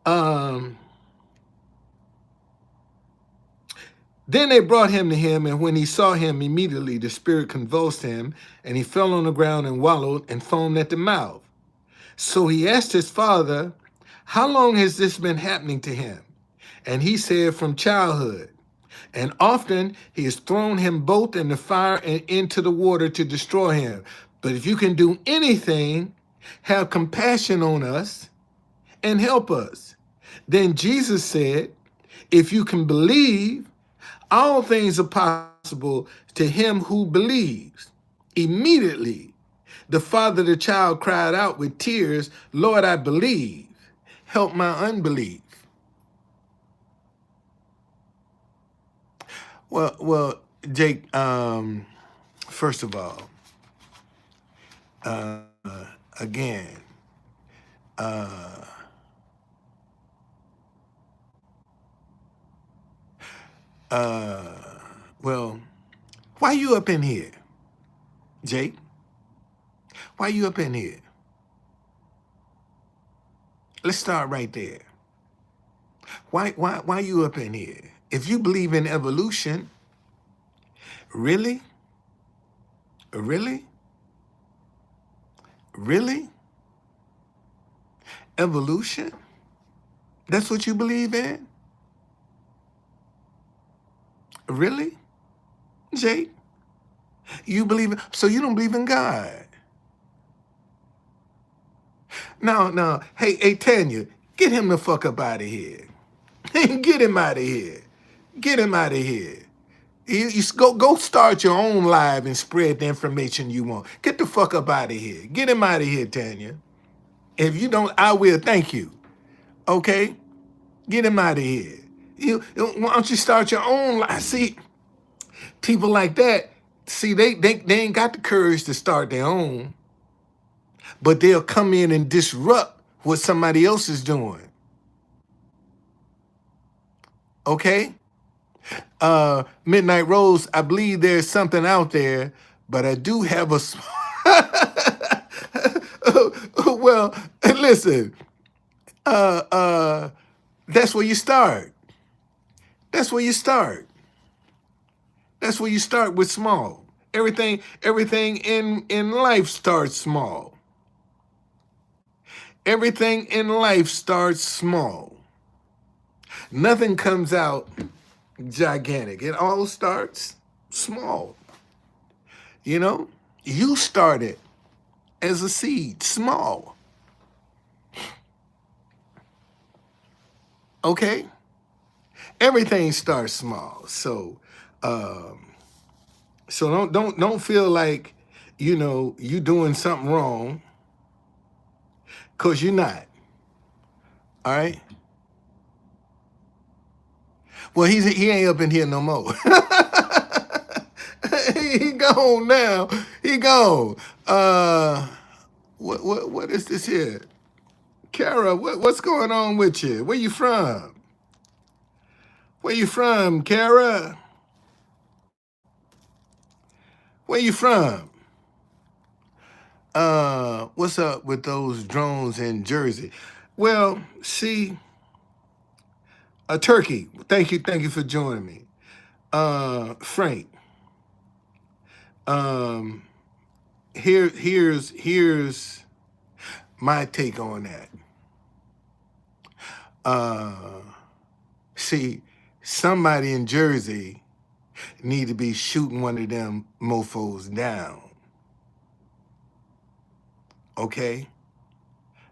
Speaker 1: then they brought him to him, and when he saw him, immediately the spirit convulsed him, and he fell on the ground and wallowed and foamed at the mouth. So he asked his father, how long has this been happening to him? And he said, from childhood. And often he has thrown him both in the fire and into the water to destroy him. But if you can do anything, have compassion on us and help us. Then Jesus said, if you can believe, all things are possible to him who believes. Immediately, the father of the child cried out with tears, Lord, I believe. Help my unbelief. Well, Jake, first of all, again, well, why you up in here, Jake? Why you up in here? Let's start right there. Why you up in here? If you believe in evolution, really? Really? Really? Evolution? That's what you believe in? Really? Jake? You believe in, so you don't believe in God? No. Hey, Tanya, get him the fuck up out of here. Get him out of here. Get him out of here. You go start your own live and spread the information you want. Get the fuck up out of here. Get him out of here, Tanya. If you don't, I will. Thank you. Okay? Get him out of here. Why don't you start your own life? See, people like that, see, they ain't got the courage to start their own, but they'll come in and disrupt what somebody else is doing. Okay? Midnight Rose, I believe there's something out there, but I do have a well, listen, that's where you start. That's where you start. That's where you start with small. Everything in life starts small. Everything in life starts small. Nothing comes out gigantic. It all starts small. You know, you started as a seed, small. Okay? Everything starts small. So don't feel like, you doing something wrong, because you're not. All right? Well, he ain't up in here no more. He gone now. He gone. What is this here? Kara, what's going on with you? Where you from? Where you from, Kara? Where you from? What's up with those drones in Jersey? Well, see, Turkey, thank you for joining me. Frank, here's my take on that. See, somebody in Jersey need to be shooting one of them mofos down. Okay?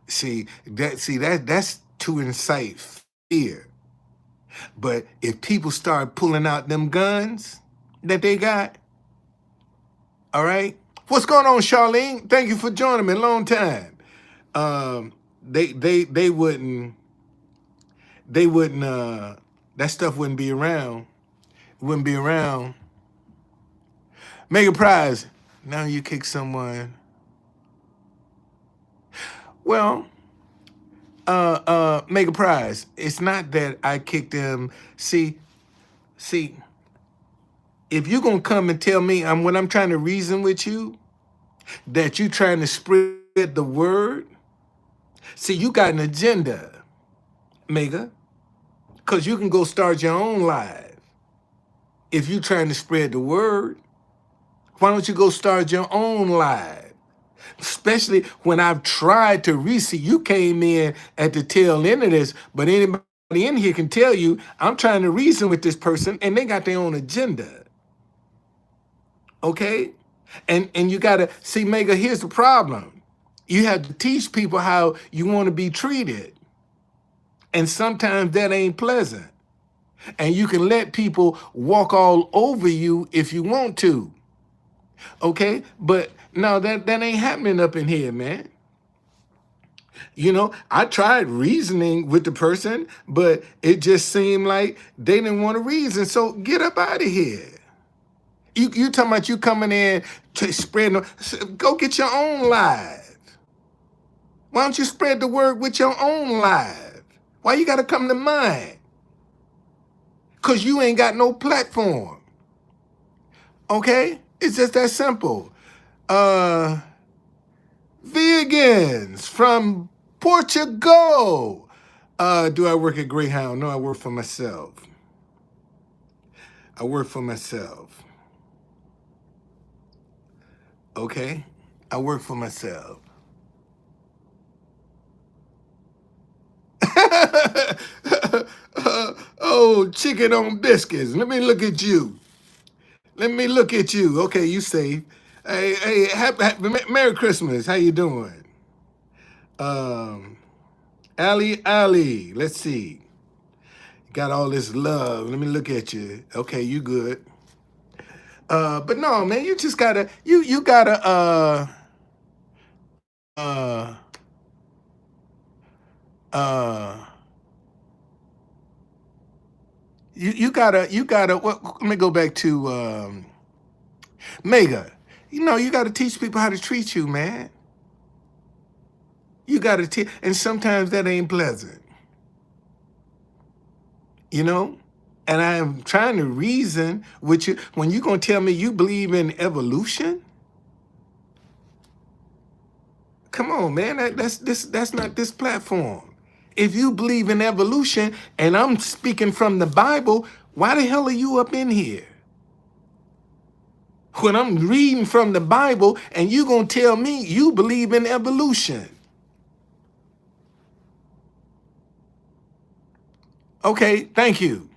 Speaker 1: See, that's to incite fear. But if people start pulling out them guns that they got, all right? What's going on, Charlene? Thank you for joining me. Long time. They wouldn't that stuff wouldn't be around. Wouldn't be around. Mega prize. Now you kick someone. Well, Mega prize. It's not that I kicked them. See, if you're gonna come and tell me when I'm trying to reason with you, that you trying to spread the word, see, you got an agenda, Mega, because you can go start your own live. If you trying to spread the word, why don't you go start your own live? Especially when I've tried to reset. You came in at the tail end of this, but anybody in here can tell you I'm trying to reason with this person and they got their own agenda. Okay? And you gotta see, Mega, here's the problem. You have to teach people how you want to be treated. And sometimes that ain't pleasant. And you can let people walk all over you if you want to. Okay? But no, that ain't happening up in here, man. I tried reasoning with the person, but it just seemed like they didn't want to reason. So get up out of here. You talking about you coming in to spread, go get your own live. Why don't you spread the word with your own live? Why you got to come to mine? Because you ain't got no platform. Okay? It's just that simple. Vegans from Portugal. Do I work at Greyhound? No, I work for myself. I work for myself. Okay? I work for myself. Oh, chicken on biscuits. Let me look at you. Let me look at you. Okay, you safe. Hey, Merry Christmas. How you doing? Ali, let's see. Got all this love. Let me look at you. Okay, you good. But no, man, you just gotta you gotta uh uh you gotta let me go back to Mega. You know, you gotta teach people how to treat you, man. You gotta teach, and sometimes that ain't pleasant. You know? And I am trying to reason with you. When you gonna tell me you believe in evolution? Come on, man. That's not this platform. If you believe in evolution and I'm speaking from the Bible, why the hell are you up in here? When I'm reading from the Bible and you gonna tell me you believe in evolution. Okay, thank you.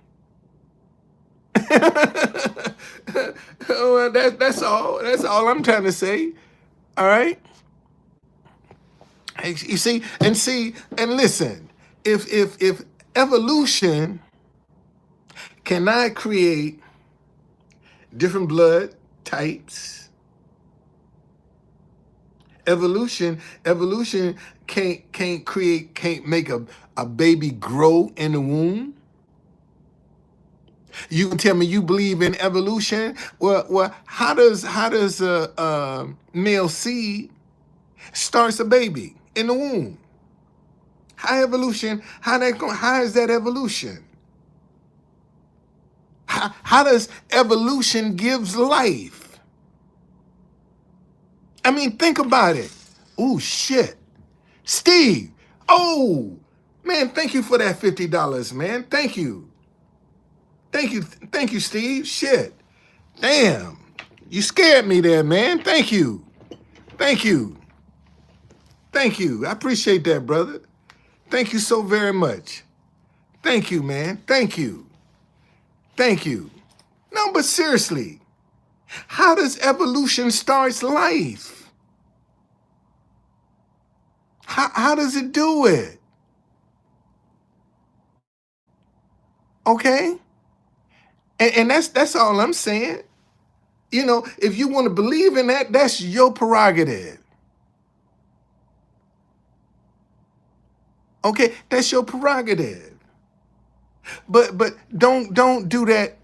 Speaker 1: Well, that's all. That's all I'm trying to say. All right. You see, and listen. If evolution cannot create different blood types, evolution can't make a baby grow in the womb. You can tell me you believe in evolution. Well, how does a male seed starts a baby in the womb? How evolution? How is that evolution? How does evolution gives life? I mean, think about it. Oh shit, Steve. Oh man, thank you for that $50, man. Thank you, thank you, Steve. Shit, damn, you scared me there, man. Thank you, thank you, thank you. I appreciate that, brother. Thank you so very much. Thank you, man. Thank you, thank you. No, but seriously, how does evolution starts life? How does it do it? Okay? And that's all I'm saying. You know, if you want to believe in that, that's your prerogative. Okay? That's your prerogative. But don't do that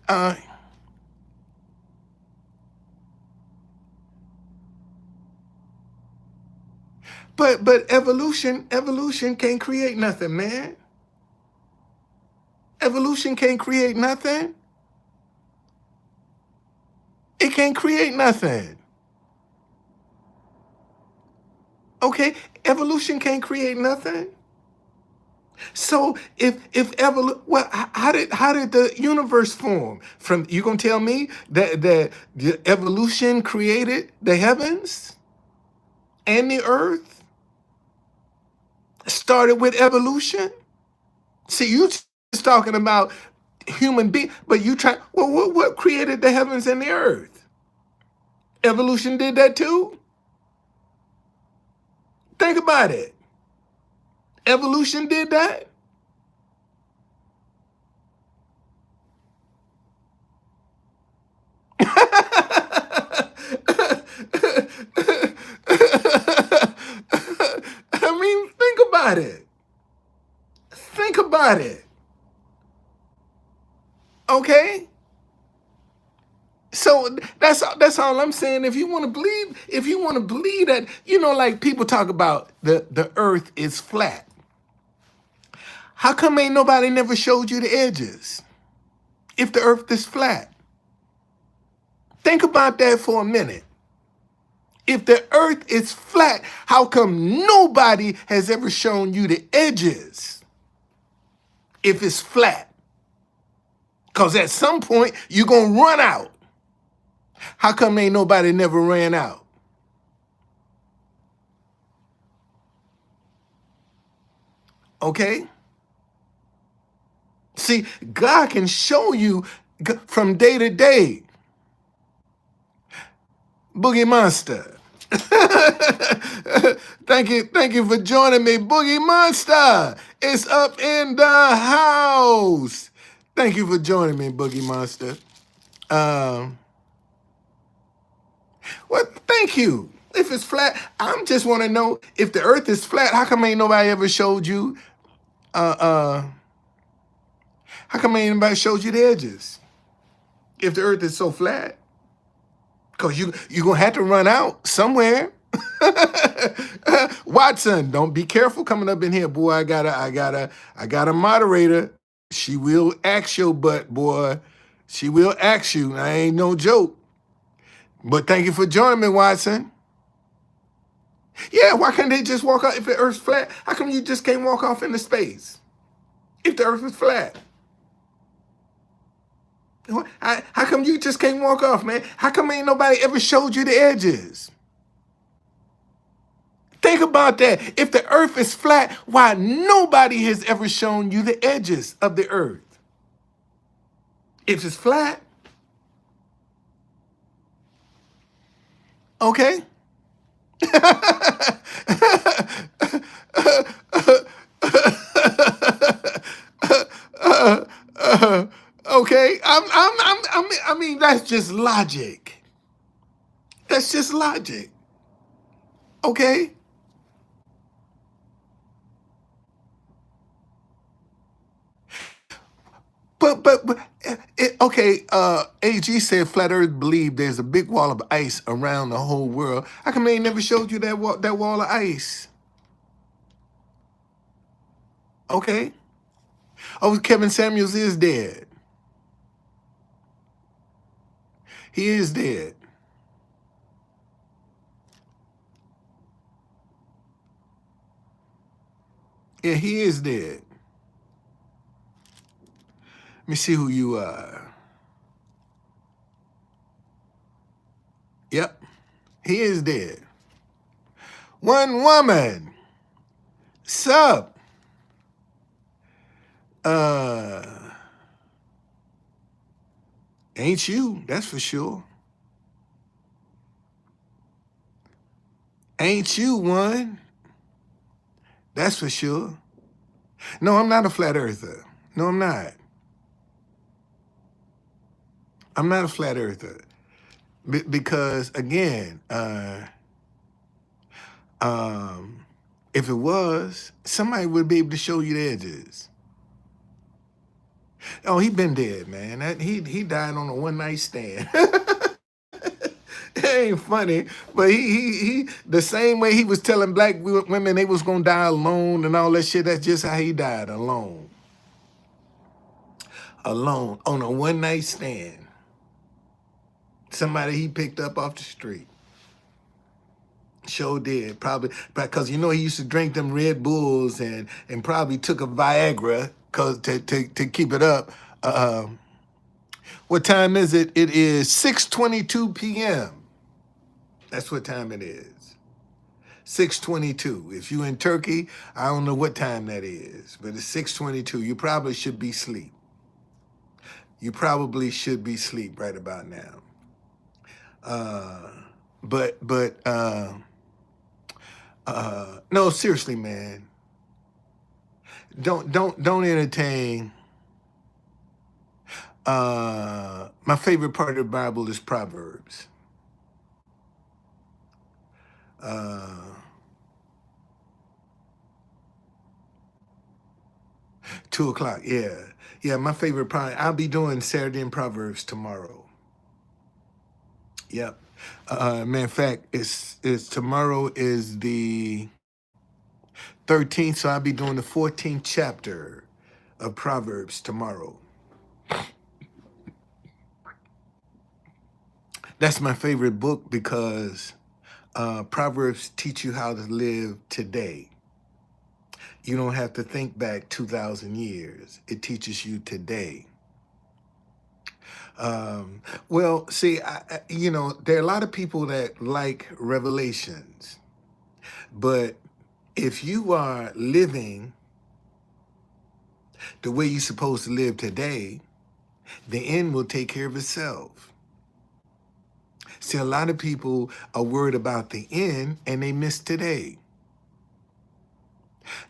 Speaker 1: but evolution can't create nothing, man. Evolution can't create nothing. It can't create nothing. Okay? Evolution can't create nothing. So how did the universe form? From you gonna tell me that the evolution created the heavens and the earth started with evolution? See, you just talking about human being, but you try. Well, what created the heavens and the earth? Evolution did that too. Think about it. Evolution did that. I mean, think about it. Think about it. Okay? So that's all I'm saying. If you want to believe that, like people talk about the earth is flat. How come ain't nobody never showed you the edges if the earth is flat? Think about that for a minute. If the earth is flat, how come nobody has ever shown you the edges if it's flat? Because at some point, you're going to run out. How come ain't nobody never ran out? Okay? See, God can show you from day to day. Boogie Monster. Thank you for joining me, Boogie Monster. It's up in the house. Thank you for joining me, Boogie Monster. Well, thank you. If it's flat, I just want to know if the earth is flat, how come ain't nobody ever showed you how come ain't anybody showed you the edges? If the earth is so flat? Because you're gonna have to run out somewhere. Watson, don't be careful coming up in here, boy. I got a moderator. She will ask your butt, boy. She will ask you. I ain't no joke. But thank you for joining me, Watson. Yeah, why can't they just walk out if the earth's flat? How come you just can't walk off into space if the earth is flat? How come you just can't walk off, man? How come ain't nobody ever showed you the edges? Think about that. If the earth is flat, why nobody has ever shown you the edges of the earth? If it's flat, okay? Okay, I mean, that's just logic. That's just logic. Okay? Okay, AG said flat earth believe there's a big wall of ice around the whole world. How come they ain't never showed you that wall of ice? Okay. Oh, Kevin Samuels is dead. He is dead. Yeah, he is dead. Let me see who you are. Yep, he is dead. One woman. Sup? Uh, ain't you, that's for sure. Ain't you one? That's for sure. No, I'm not a flat earther. No, I'm not. I'm not a flat earther. Because, again, if it was, somebody would be able to show you the edges. Oh, he been dead, man. He died on a one-night stand. It ain't funny, but he the same way he was telling black women they was gonna die alone and all that shit. That's just how he died, alone on a one-night stand. Somebody he picked up off the street. Sure did, probably because he used to drink them Red Bulls and probably took a Viagra to keep it up. What time is it? It is 6:22 p.m. That's what time it is. 6:22. If you in Turkey, I don't know what time that is, but it's 6:22. You probably should be asleep. You probably should be asleep right about now. But no, seriously, man. Don't entertain. My favorite part of the Bible is Proverbs. 2 o'clock, yeah. Yeah, my favorite part. I'll be doing Saturday in Proverbs tomorrow. Yep. Matter of fact, it's tomorrow is the 13th, so I'll be doing the 14th chapter of Proverbs tomorrow. That's my favorite book because Proverbs teach you how to live today. You don't have to think back 2,000 years. It teaches you today. Well, see, there are a lot of people that like revelations, but if you are living the way you're supposed to live today, the end will take care of itself. See, a lot of people are worried about the end and they miss today.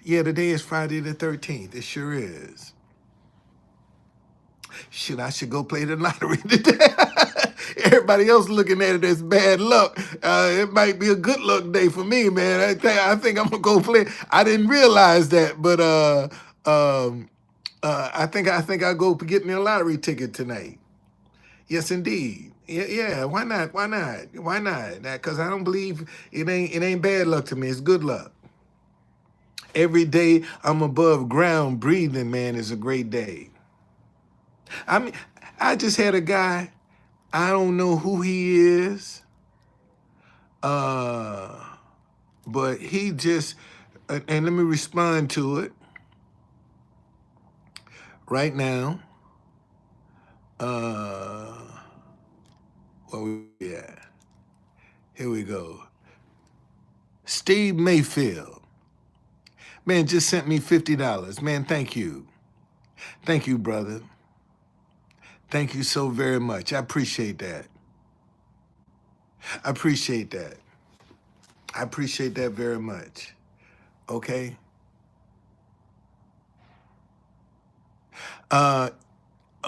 Speaker 1: Yeah, today is Friday the 13th. It sure is. Shit, I should go play the lottery today. Everybody else looking at it as bad luck. It might be a good luck day for me, man. I think I'm gonna go play. I didn't realize that, but I think I'll go get me a lottery ticket tonight. Yes, indeed. Yeah. Why not? Why not? Why not? Because I don't believe it ain't bad luck to me. It's good luck. Every day I'm above ground breathing, man, is a great day. I mean, I just had a guy. I don't know who he is, uh, but he just and let me respond to it right now. Uh, where we at? Here we go. Steve Mayfield. Man, just sent me $50. Man, thank you. Thank you, brother. Thank you so very much. I appreciate that. I appreciate that. I appreciate that very much. Okay. Uh,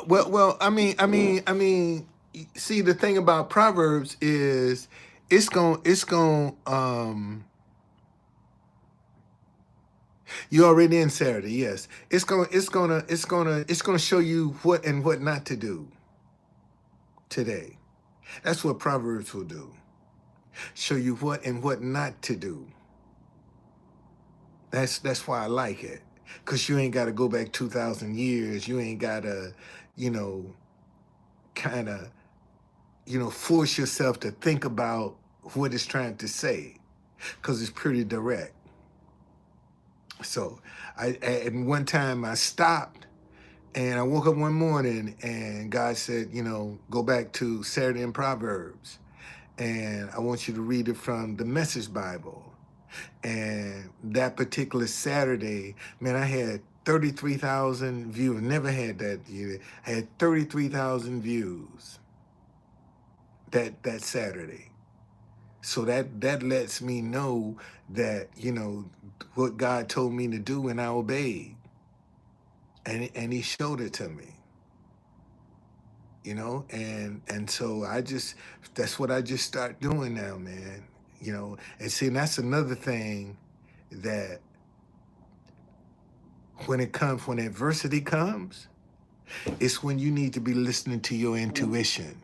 Speaker 1: well. See, the thing about Proverbs is it's going. You already in Saturday, yes. It's gonna show you what and what not to do today. That's what Proverbs will do. Show you what and what not to do. That's why I like it. Cause you ain't gotta go back 2,000 years. You ain't gotta, you know, kind of, force yourself to think about what it's trying to say. Cause it's pretty direct. So at one time I stopped and I woke up one morning and God said, go back to Saturday in Proverbs. And I want you to read it from the Message Bible. And that particular Saturday, man, I had 33,000 views. Never had that year. I had 33,000 views that Saturday. So that lets me know that, what God told me to do and I obeyed. And he showed it to me. And so that's what I just start doing now, man. And see, and that's another thing that when adversity comes, it's when you need to be listening to your intuition.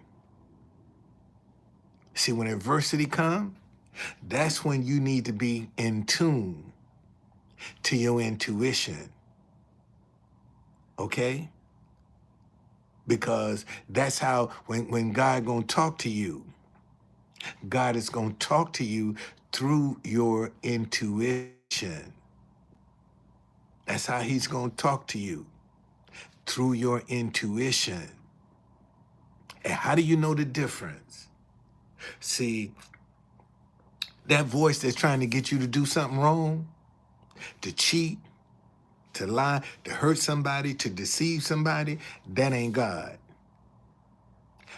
Speaker 1: See, when adversity comes, that's when you need to be in tune to your intuition. Okay? Because that's how when God gonna talk to you, God is gonna talk to you through your intuition. That's how he's gonna talk to you, through your intuition. And how do you know the difference? See, that voice that's trying to get you to do something wrong, to cheat, to lie, to hurt somebody, to deceive somebody, that ain't God.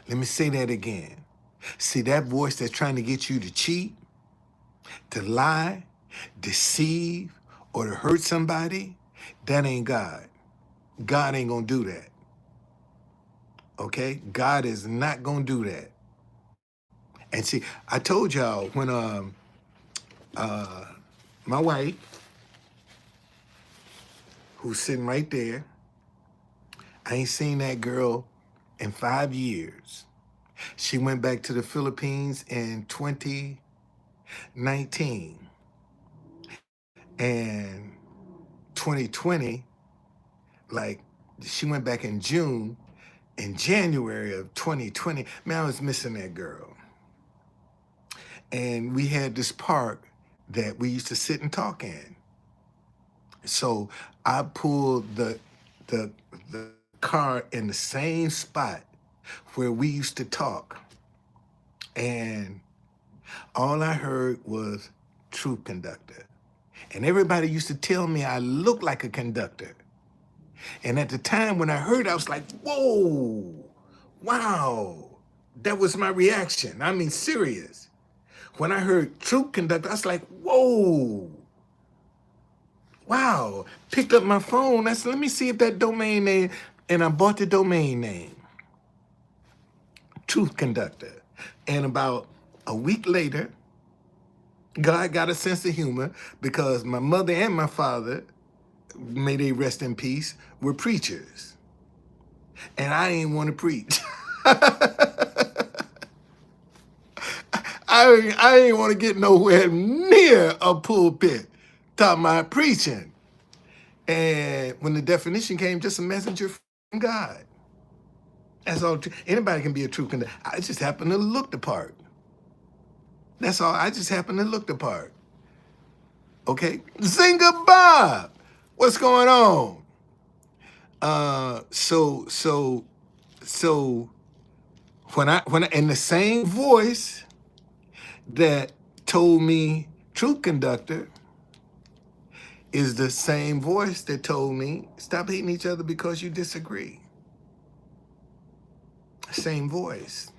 Speaker 1: Let me say that again. See, that voice that's trying to get you to cheat, to lie, deceive, or to hurt somebody, that ain't God. God ain't gonna do that. Okay? God is not gonna do that. And see, I told y'all when my wife, who's sitting right there, I ain't seen that girl in 5 years. She went back to the Philippines in 2019. And 2020, like, she went back in June. In January of 2020, man, I was missing that girl. And we had this park that we used to sit and talk in. So I pulled the the car in the same spot where we used to talk. And all I heard was truth conductor. And everybody used to tell me I looked like a conductor. And at the time when I heard it, I was like, whoa, wow. That was my reaction. I mean, serious. When I heard truth conductor, I was like, whoa, wow. Picked up my phone. I said, let me see if that domain name, and I bought the domain name, truth conductor. And about a week later, God got a sense of humor because my mother and my father, may they rest in peace, were preachers. And I didn't want to preach. I didn't want to get nowhere near a pulpit talking about preaching. And when the definition came, just a messenger from God. That's all. Anybody can be a truth conductor. I just happen to look the part. That's all. I just happen to look the part. Okay, Zinga Bob, what's going on? So when I in the same voice that told me truth conductor is the same voice that told me stop hating each other because you disagree. Same voice.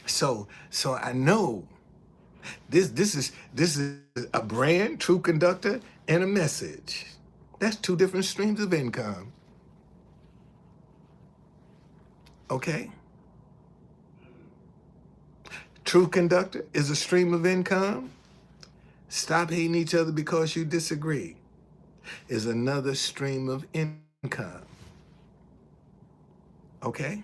Speaker 1: So I know this is a brand, truth conductor, and a message. That's two different streams of income. Okay? Truth conductor is a stream of income. Stop hating each other because you disagree is another stream of income. Okay?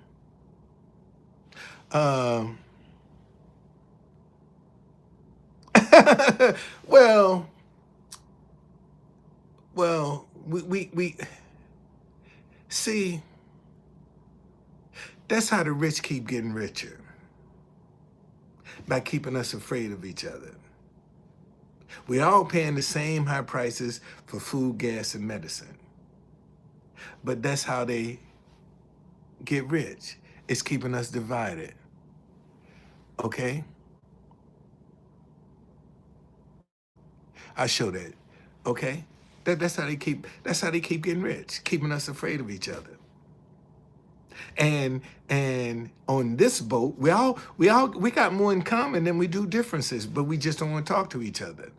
Speaker 1: well, we see, that's how the rich keep getting richer, by keeping us afraid of each other. We all paying the same high prices for food, gas, and medicine. But that's how they get rich. It's keeping us divided. Okay? I show that. Okay? That's how they keep getting rich, keeping us afraid of each other. And on this boat, we got more in common than we do differences, but we just don't want to talk to each other.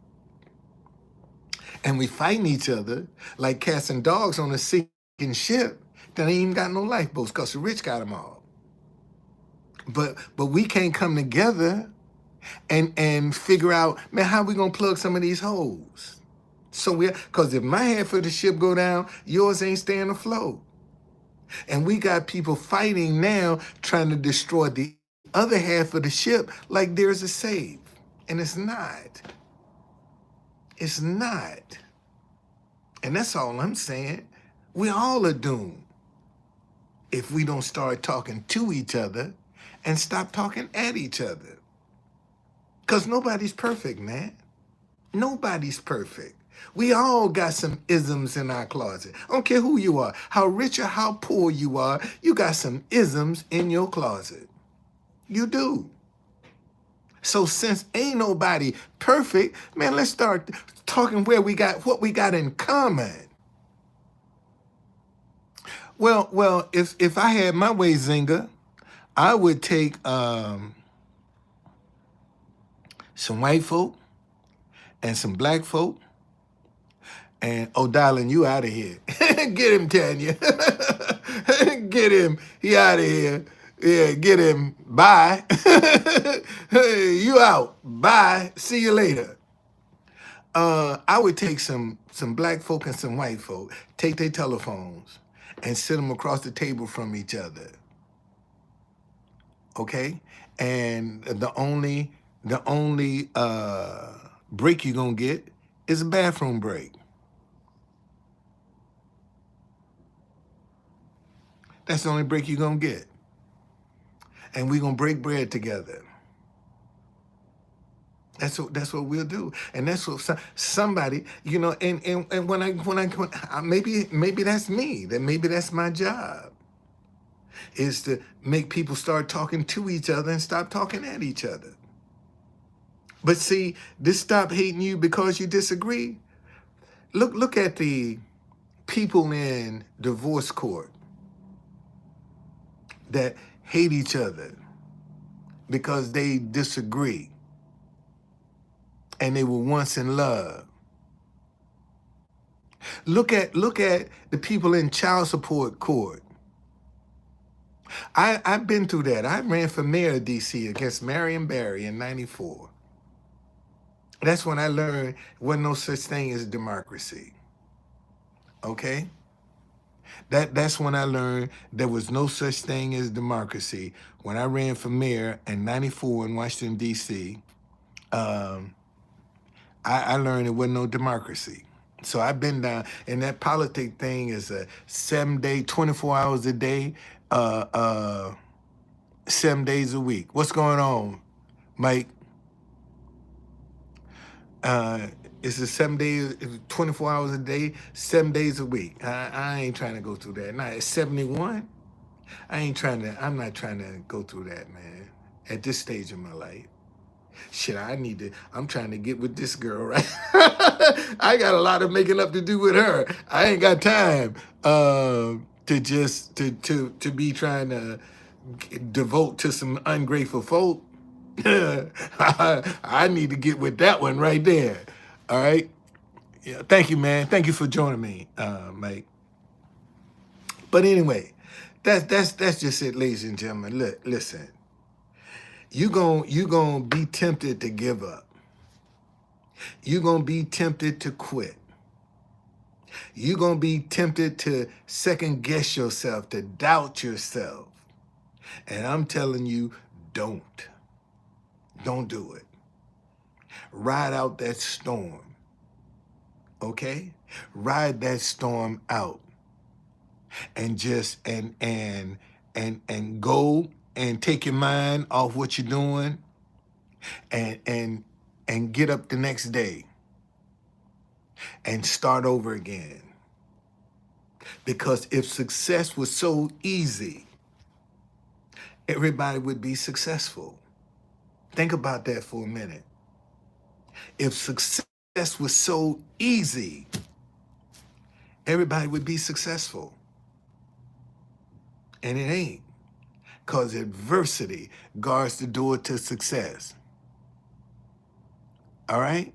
Speaker 1: And we fighting each other like cats and dogs on a sinking ship that ain't even got no lifeboats because the rich got them all. But we can't come together and figure out, man, how we gonna plug some of these holes? So because if my half of the ship go down, yours ain't staying afloat. And we got people fighting now trying to destroy the other half of the ship like there's a save. And it's not. It's not. And that's all I'm saying. We all are doomed if we don't start talking to each other and stop talking at each other. Because nobody's perfect, man. Nobody's perfect. We all got some isms in our closet. I don't care who you are, how rich or how poor you are, you got some isms in your closet. You do. So since ain't nobody perfect, man, let's start talking what we got in common. Well, if I had my way, Zinga, I would take some white folk and some black folk. And, oh, darling, you out of here. Get him, Tanya. Get him. He out of here. Yeah, get him. Bye. Hey, you out. Bye. See you later. I would take some black folk and some white folk, take their telephones and sit them across the table from each other. okay? And the only break you're gonna get is a bathroom break. That's the only break you're gonna get. And we're gonna break bread together. That's what we'll do, and that's what somebody, and when I maybe that's me. That maybe that's my job, is to make people start talking to each other and stop talking at each other. But see, this stop hating you because you disagree. Look at the people in divorce court that hate each other because they disagree and they were once in love. Look at the people in child support court. I've been through that. I ran for mayor of DC against Marion Barry in '94. That's when I learned wasn't no such thing as democracy. Okay? That's when I learned there was no such thing as democracy. When I ran for mayor in '94 in Washington, D.C., I learned it wasn't no democracy. So I've been down, and that politic thing is a 7-day, 24 hours a day, uh, uh, 7 days a week. What's going on, Mike? Uh, it's a 7 days, 24 hours a day, 7 days a week. I ain't trying to go through that. Now, at 71, I'm not trying to go through that, man, at this stage of my life. Shit, I'm trying to get with this girl, right? I got a lot of making up to do with her. I ain't got time to be trying to devote to some ungrateful folk. I need to get with that one right there. All right. Yeah. Thank you, man. Thank you for joining me, Mike. But anyway, that's just it, ladies and gentlemen. Look, listen. You gonna be tempted to give up. You're gonna be tempted to quit. You're gonna be tempted to second guess yourself, to doubt yourself. And I'm telling you, don't. Don't do it. Ride out that storm. Okay? Ride that storm out. And just and go and take your mind off what you're doing and get up the next day and start over again. Because if success was so easy, everybody would be successful. Think about that for a minute. If success was so easy, everybody would be successful. And it ain't. Because adversity guards the door to success. All right?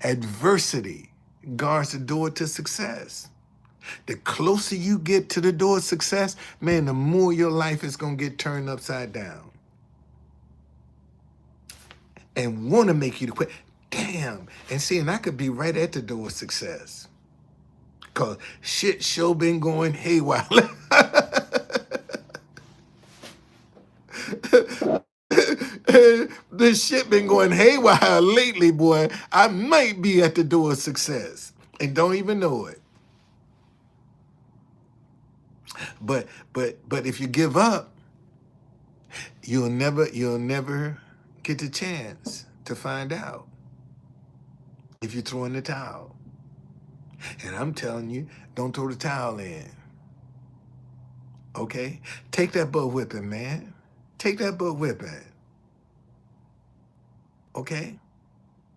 Speaker 1: Adversity guards the door to success. The closer you get to the door of success, man, the more your life is going to get turned upside down. And want to make you to quit. Damn. And see, and I could be right at the door of success. Because shit sure been going haywire. This shit been going haywire lately, boy. I might be at the door of success and don't even know it. But if you give up, you'll never get the chance to find out if you throw in the towel. And I'm telling you, don't throw the towel in. Okay? Take that butt whipping, man. Take that butt whipping. Okay?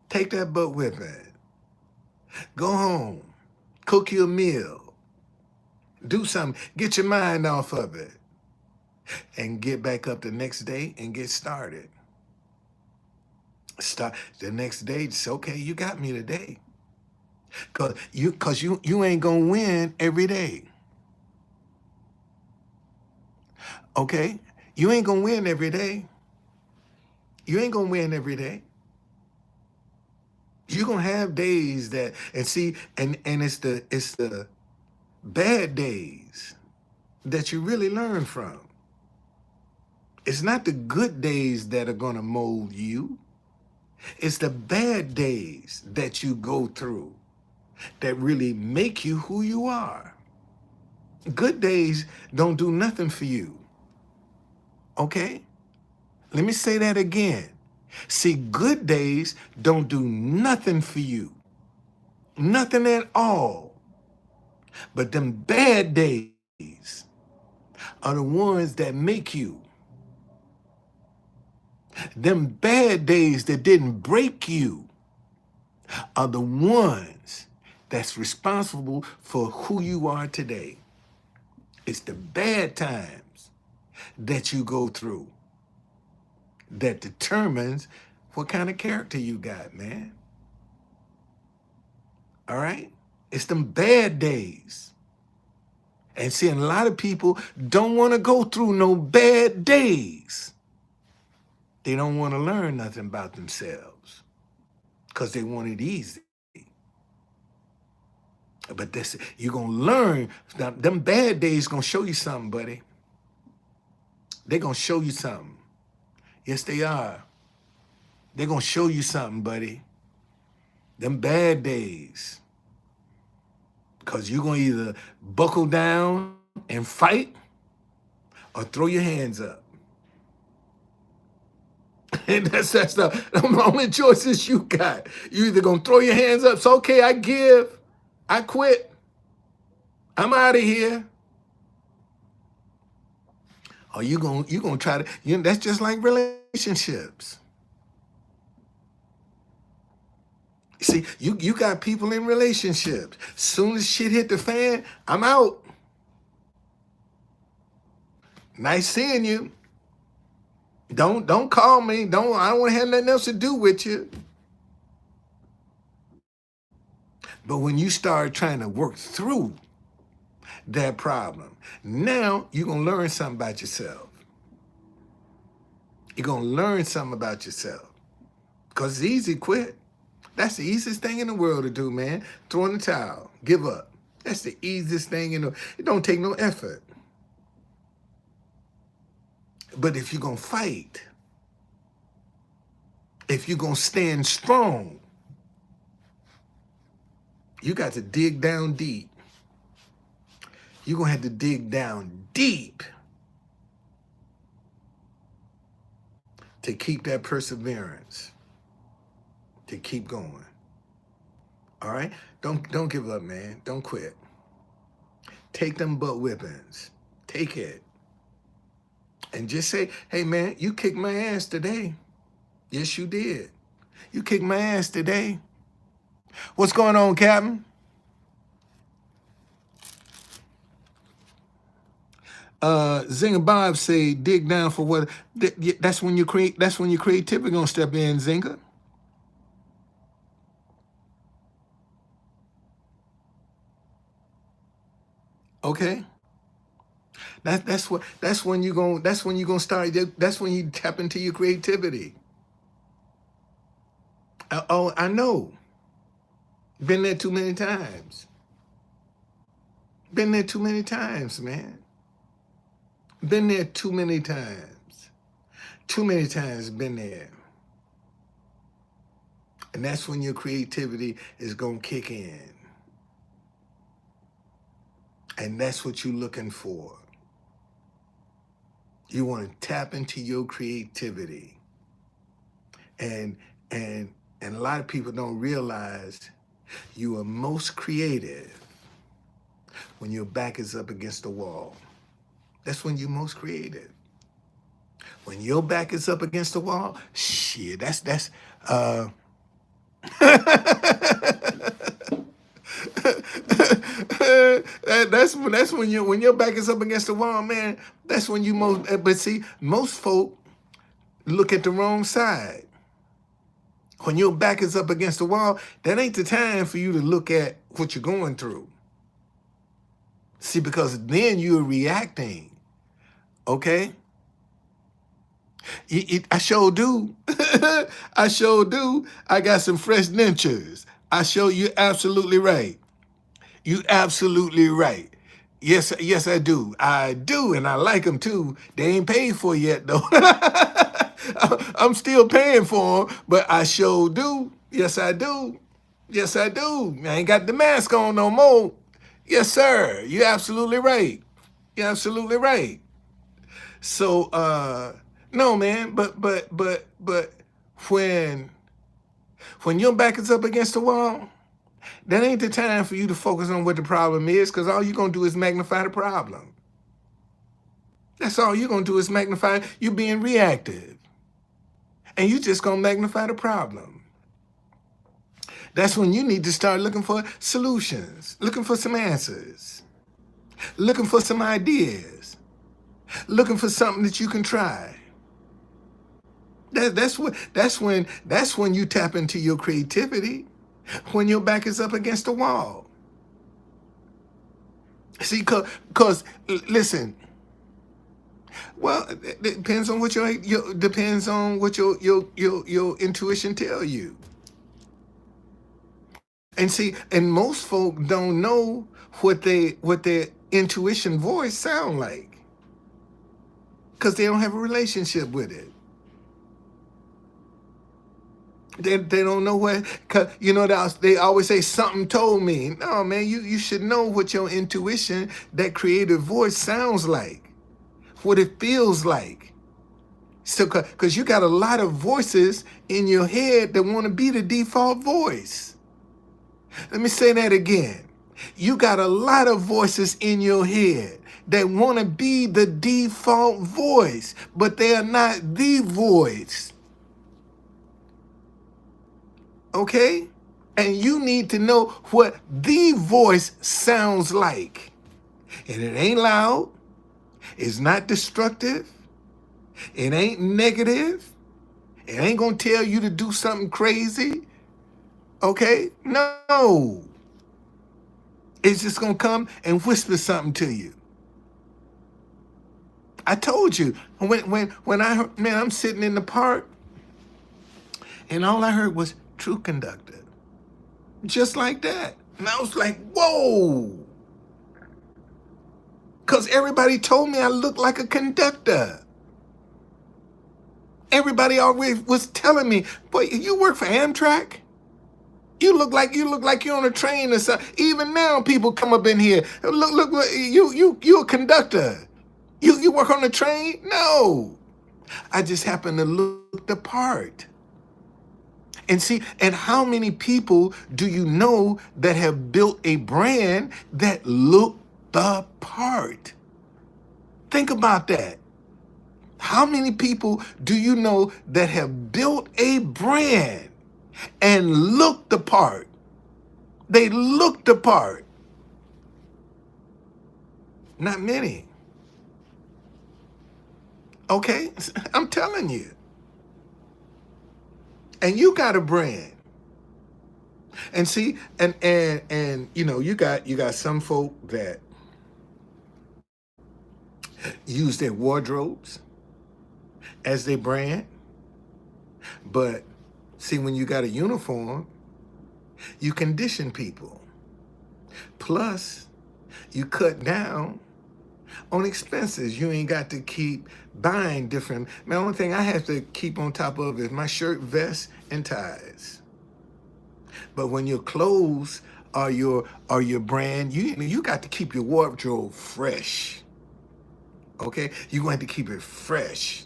Speaker 1: Take that butt whipping. Go home. Cook you a meal. Do something. Get your mind off of it. And get back up the next day and get started. Start the next day. Just okay, you got me today. Cause you ain't gonna win every day. Okay? You ain't gonna win every day. You ain't gonna win every day. You're gonna have days that and see, and it's the bad days that you really learn from. It's not the good days that are going to mold you. It's the bad days that you go through that really make you who you are. Good days don't do nothing for you. Okay? Let me say that again. See, good days don't do nothing for you. Nothing at all. But them bad days are the ones that make you. Them bad days that didn't break you are the ones that's responsible for who you are today. It's the bad times that you go through that determines what kind of character you got, man. All right? It's them bad days. And see, a lot of people don't want to go through no bad days. They don't want to learn nothing about themselves because they want it easy. But this, you're going to learn. Them bad days going to show you something, buddy. They're going to show you something. Yes, they are. They're going to show you something, buddy. Them bad days. Because you're going to either buckle down and fight or throw your hands up. And that's the only choices you got. You either going to throw your hands up. It's okay, I give. I quit. I'm out of here. Or you gonna try to, that's just like relationships. See, you got people in relationships. Soon as shit hit the fan, I'm out. Nice seeing you. Don't call me. I don't want to have nothing else to do with you. But when you start trying to work through that problem, now you're gonna learn something about yourself. You're gonna learn something about yourself. Because it's easy to quit. That's the easiest thing in the world to do, man. Throw in the towel. Give up. That's the easiest thing in the world. It don't take no effort. But if you're going to fight, if you're going to stand strong, you got to dig down deep. You're going to have to dig down deep to keep that perseverance, to keep going. All right? Don't give up, man. Don't quit. Take them butt whippings. Take it. And just say, hey, man, you kicked my ass today. Yes, you did. You kicked my ass today. What's going on, Captain? Zinga Bob say, dig down for what? That's when you create. That's when your creativity gonna step in, Zinga. Okay. That's when you gonna start. That's when you tap into your creativity. Oh, I know. Been there too many times. Been there too many times, man. Been there too many times. Too many times been there. And that's when your creativity is gonna kick in. And that's what you're looking for. You want to tap into your creativity. And a lot of people don't realize you are most creative when your back is up against the wall. That's when you're most creative. When your back is up against the wall, shit, that's that's when your back is up against the wall, man. That's when you most. But see, most folk look at the wrong side. When your back is up against the wall, that ain't the time for you to look at what you're going through. See, because then you're reacting. Okay. I sure do. I sure do. I got some fresh dentures. I show you absolutely right. You absolutely right. Yes, I do. I do, and I like them too. They ain't paid for yet, though. I'm still paying for them, but I sure do. Yes, I do. Yes, I do. I ain't got the mask on no more. Yes, sir. You're absolutely right. You're absolutely right. So, no, man. But when your back is up against the wall, that ain't the time for you to focus on what the problem is, because all you're gonna do is magnify the problem. That's all you're gonna do is magnify you being reactive. And you just gonna magnify the problem. That's when you need to start looking for solutions, looking for some answers, looking for some ideas, looking for something that you can try. That's when you tap into your creativity, when your back is up against the wall. See, cause listen, well, it depends on what your depends on what your intuition tell you. And see, and most folk don't know what their intuition voice sound like, because they don't have a relationship with it. They don't know what, cause they always say something told me. No, man, you should know what your intuition, that creative voice sounds like, what it feels like. So, because you got a lot of voices in your head that want to be the default voice. Let me say that again. You got a lot of voices in your head that want to be the default voice, but they are not the voice. Okay? And you need to know what the voice sounds like. And it ain't loud. It's not destructive. It ain't negative. It ain't going to tell you to do something crazy. Okay? No. It's just going to come and whisper something to you. I told you, when I heard, man, I'm sitting in the park and all I heard was Truth Conductor. Just like that. And I was like, whoa. Because everybody told me I looked like a conductor. Everybody always was telling me, boy, you work for Amtrak? You look like you're on a train or something. Even now, people come up in here. Look, you a conductor. You work on the train? No. I just happen to look the part. And see, and how many people do you know that have built a brand that look the part? Think about that. How many people do you know that have built a brand and look the part? They look the part. Not many. Okay? I'm telling you. And you got a brand. And see, and you got some folk that use their wardrobes as their brand. But see, when you got a uniform, you condition people. Plus, you cut down on expenses. You ain't got to keep buying different. The only thing I have to keep on top of is my shirt, vest, and ties. But when your clothes are your brand, you got to keep your wardrobe fresh. Okay? You're going to keep it fresh.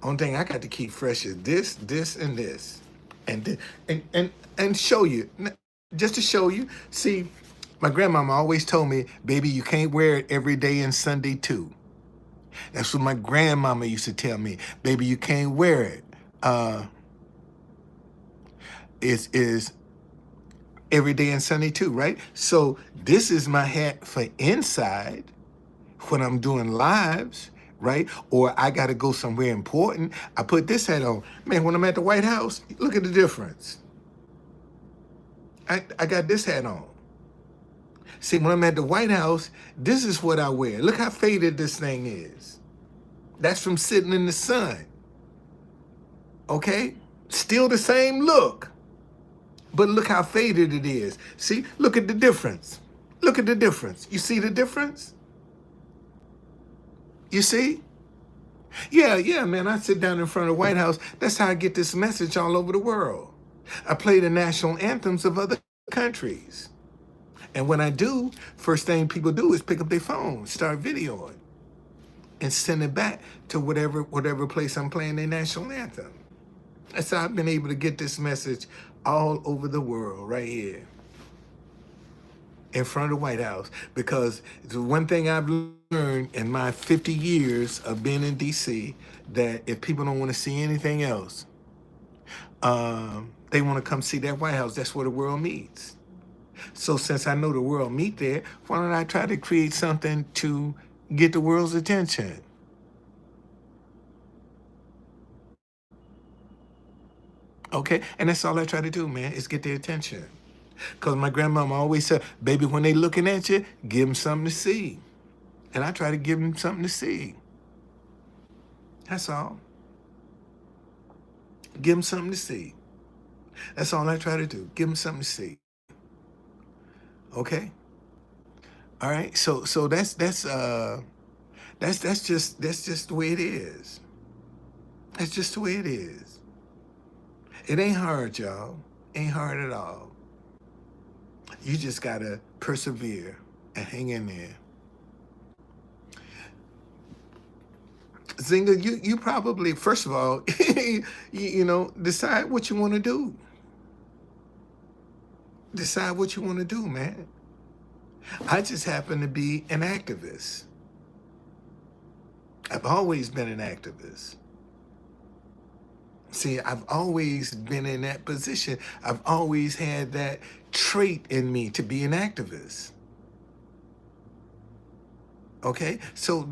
Speaker 1: Only thing I got to keep fresh is this, and this. And show you. Just to show you. See, my grandmama always told me, baby, you can't wear it every day and Sunday too. That's what my grandmama used to tell me. Baby, you can't wear it. Is every day and Sunday too, right? So this is my hat for inside when I'm doing lives, right? Or I got to go somewhere important. I put this hat on. Man, when I'm at the White House, look at the difference. I got this hat on. See, when I'm at the White House, this is what I wear. Look how faded this thing is. That's from sitting in the sun. Okay? Still the same look. But look how faded it is. See, look at the difference. Look at the difference. You see the difference? You see? Yeah, man. I sit down in front of the White House. That's how I get this message all over the world. I play the national anthems of other countries. And when I do, first thing people do is pick up their phone, start videoing, and send it back to whatever place I'm playing their national anthem. That's how I've been able to get this message all over the world right here in front of the White House. Because the one thing I've learned in my 50 years of being in DC, that if people don't want to see anything else, they want to come see that White House. That's where the world meets. So since I know the world meet there, why don't I try to create something to get the world's attention? Okay, and that's all I try to do, man, is get their attention. Because my grandmama always said, baby, when they looking at you, give them something to see. And I try to give them something to see. That's all. Give them something to see. That's all I try to do. Give them something to see. Okay? All right. So that's just the way it is. That's just the way it is. It ain't hard, y'all. Ain't hard at all. You just gotta persevere and hang in there. Zinga, you probably, first of all, decide what you want to do. Decide what you want to do, man. I just happen to be an activist. I've always been an activist. See, I've always been in that position. I've always had that trait in me to be an activist. Okay? So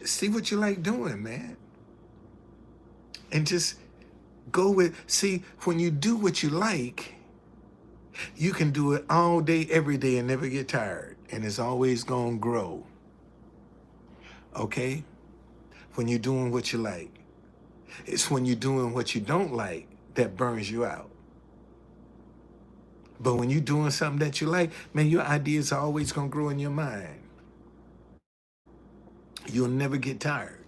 Speaker 1: see what you like doing, man. And just go with, see, when you do what you like, you can do it all day, every day, and never get tired. And it's always going to grow. Okay? When you're doing what you like. It's when you're doing what you don't like that burns you out. But when you're doing something that you like, man, your ideas are always going to grow in your mind. You'll never get tired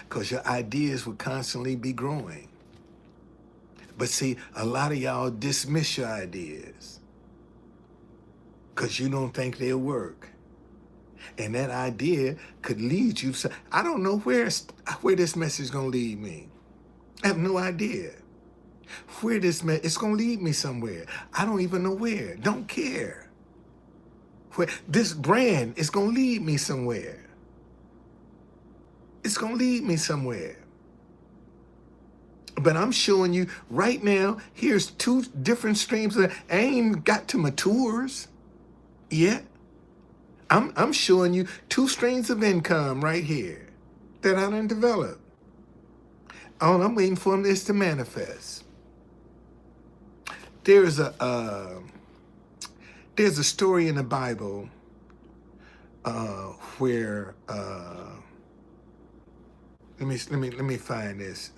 Speaker 1: because your ideas will constantly be growing. But see, a lot of y'all dismiss your ideas because you don't think they'll work. And that idea could lead you to, I don't know where this message is going to lead me. I have no idea where it's going to lead me somewhere. I don't even know where. Don't care. Where this brand is going to lead me somewhere. It's going to lead me somewhere. But I'm showing you right now, here's two different streams. I ain't got to my tours yet. I'm showing you two streams of income right here that I done developed. All I'm waiting for is to manifest. There's a story in the Bible where let me find this.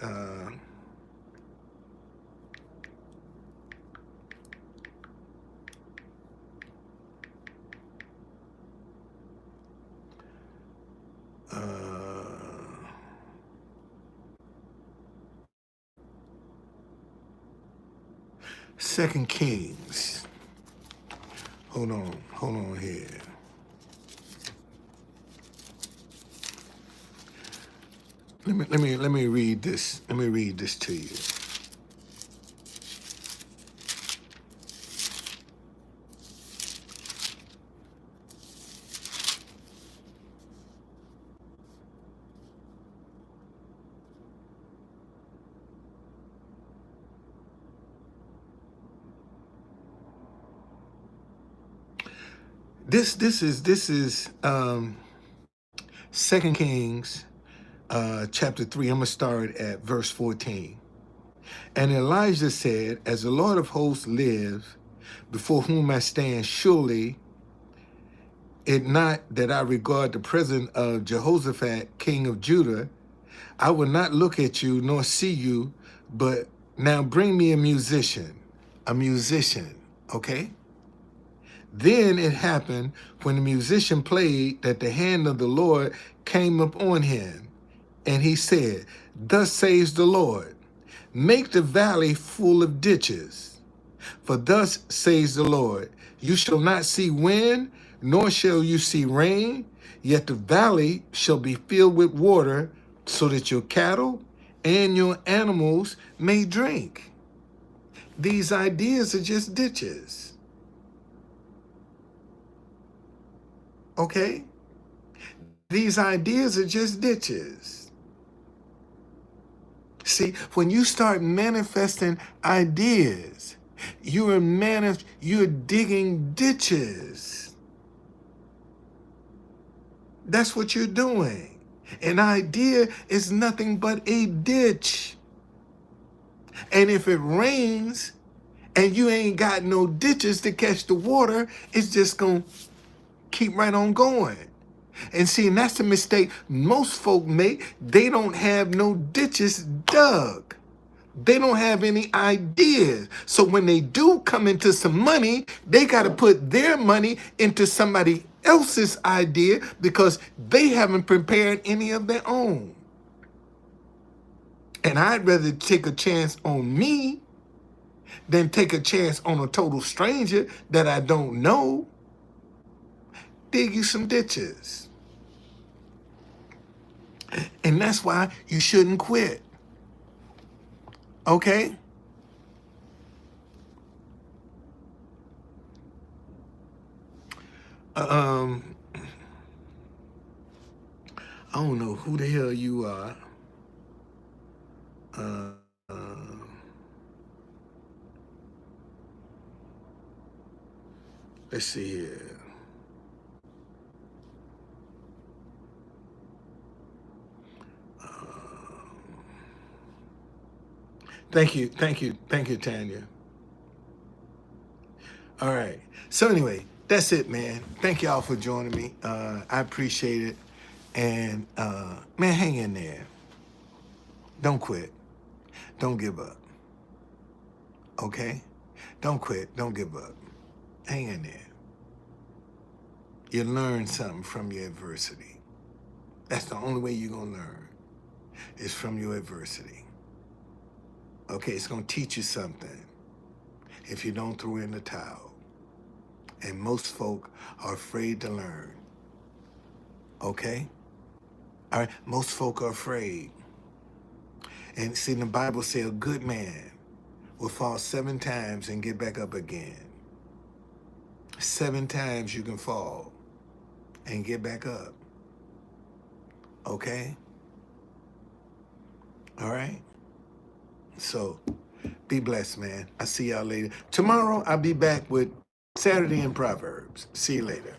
Speaker 1: Second Kings. Hold on here. Let me read this. Let me read this to you. This is 2 Kings chapter 3. I'm gonna start at verse 14. And Elijah said, as the Lord of hosts lives, before whom I stand, surely it not that I regard the presence of Jehoshaphat, king of Judah, I will not look at you nor see you, but now bring me a musician, okay? Then it happened when the musician played that the hand of the Lord came upon him, and he said, "Thus says the Lord, make the valley full of ditches. For thus says the Lord, you shall not see wind, nor shall you see rain, yet the valley shall be filled with water, so that your cattle and your animals may drink." These ideas are just ditches. Okay? These ideas are just ditches. See, when you start manifesting ideas, you're digging ditches. That's what you're doing. An idea is nothing but a ditch. And if it rains and you ain't got no ditches to catch the water, it's just going to keep right on going. And see, and that's the mistake most folk make. They don't have no ditches dug. They don't have any ideas. So when they do come into some money, they got to put their money into somebody else's idea because they haven't prepared any of their own. And I'd rather take a chance on me than take a chance on a total stranger that I don't know. Dig you some ditches. And that's why you shouldn't quit. Okay? I don't know who the hell you are. Let's see here. Thank you, Tanya. All right. So anyway, that's it, man. Thank y'all for joining me. I appreciate it. And man, hang in there. Don't quit. Don't give up. Okay? Don't quit. Don't give up. Hang in there. You learn something from your adversity. That's the only way you're going to learn, is from your adversity. Okay, it's going to teach you something if you don't throw in the towel. And most folk are afraid to learn. Okay? All right, most folk are afraid. And see, the Bible says a good man will fall 7 times and get back up again. 7 times you can fall and get back up. Okay? All right? So, be blessed, man. I'll see y'all later. Tomorrow, I'll be back with Saturday in Proverbs. See you later.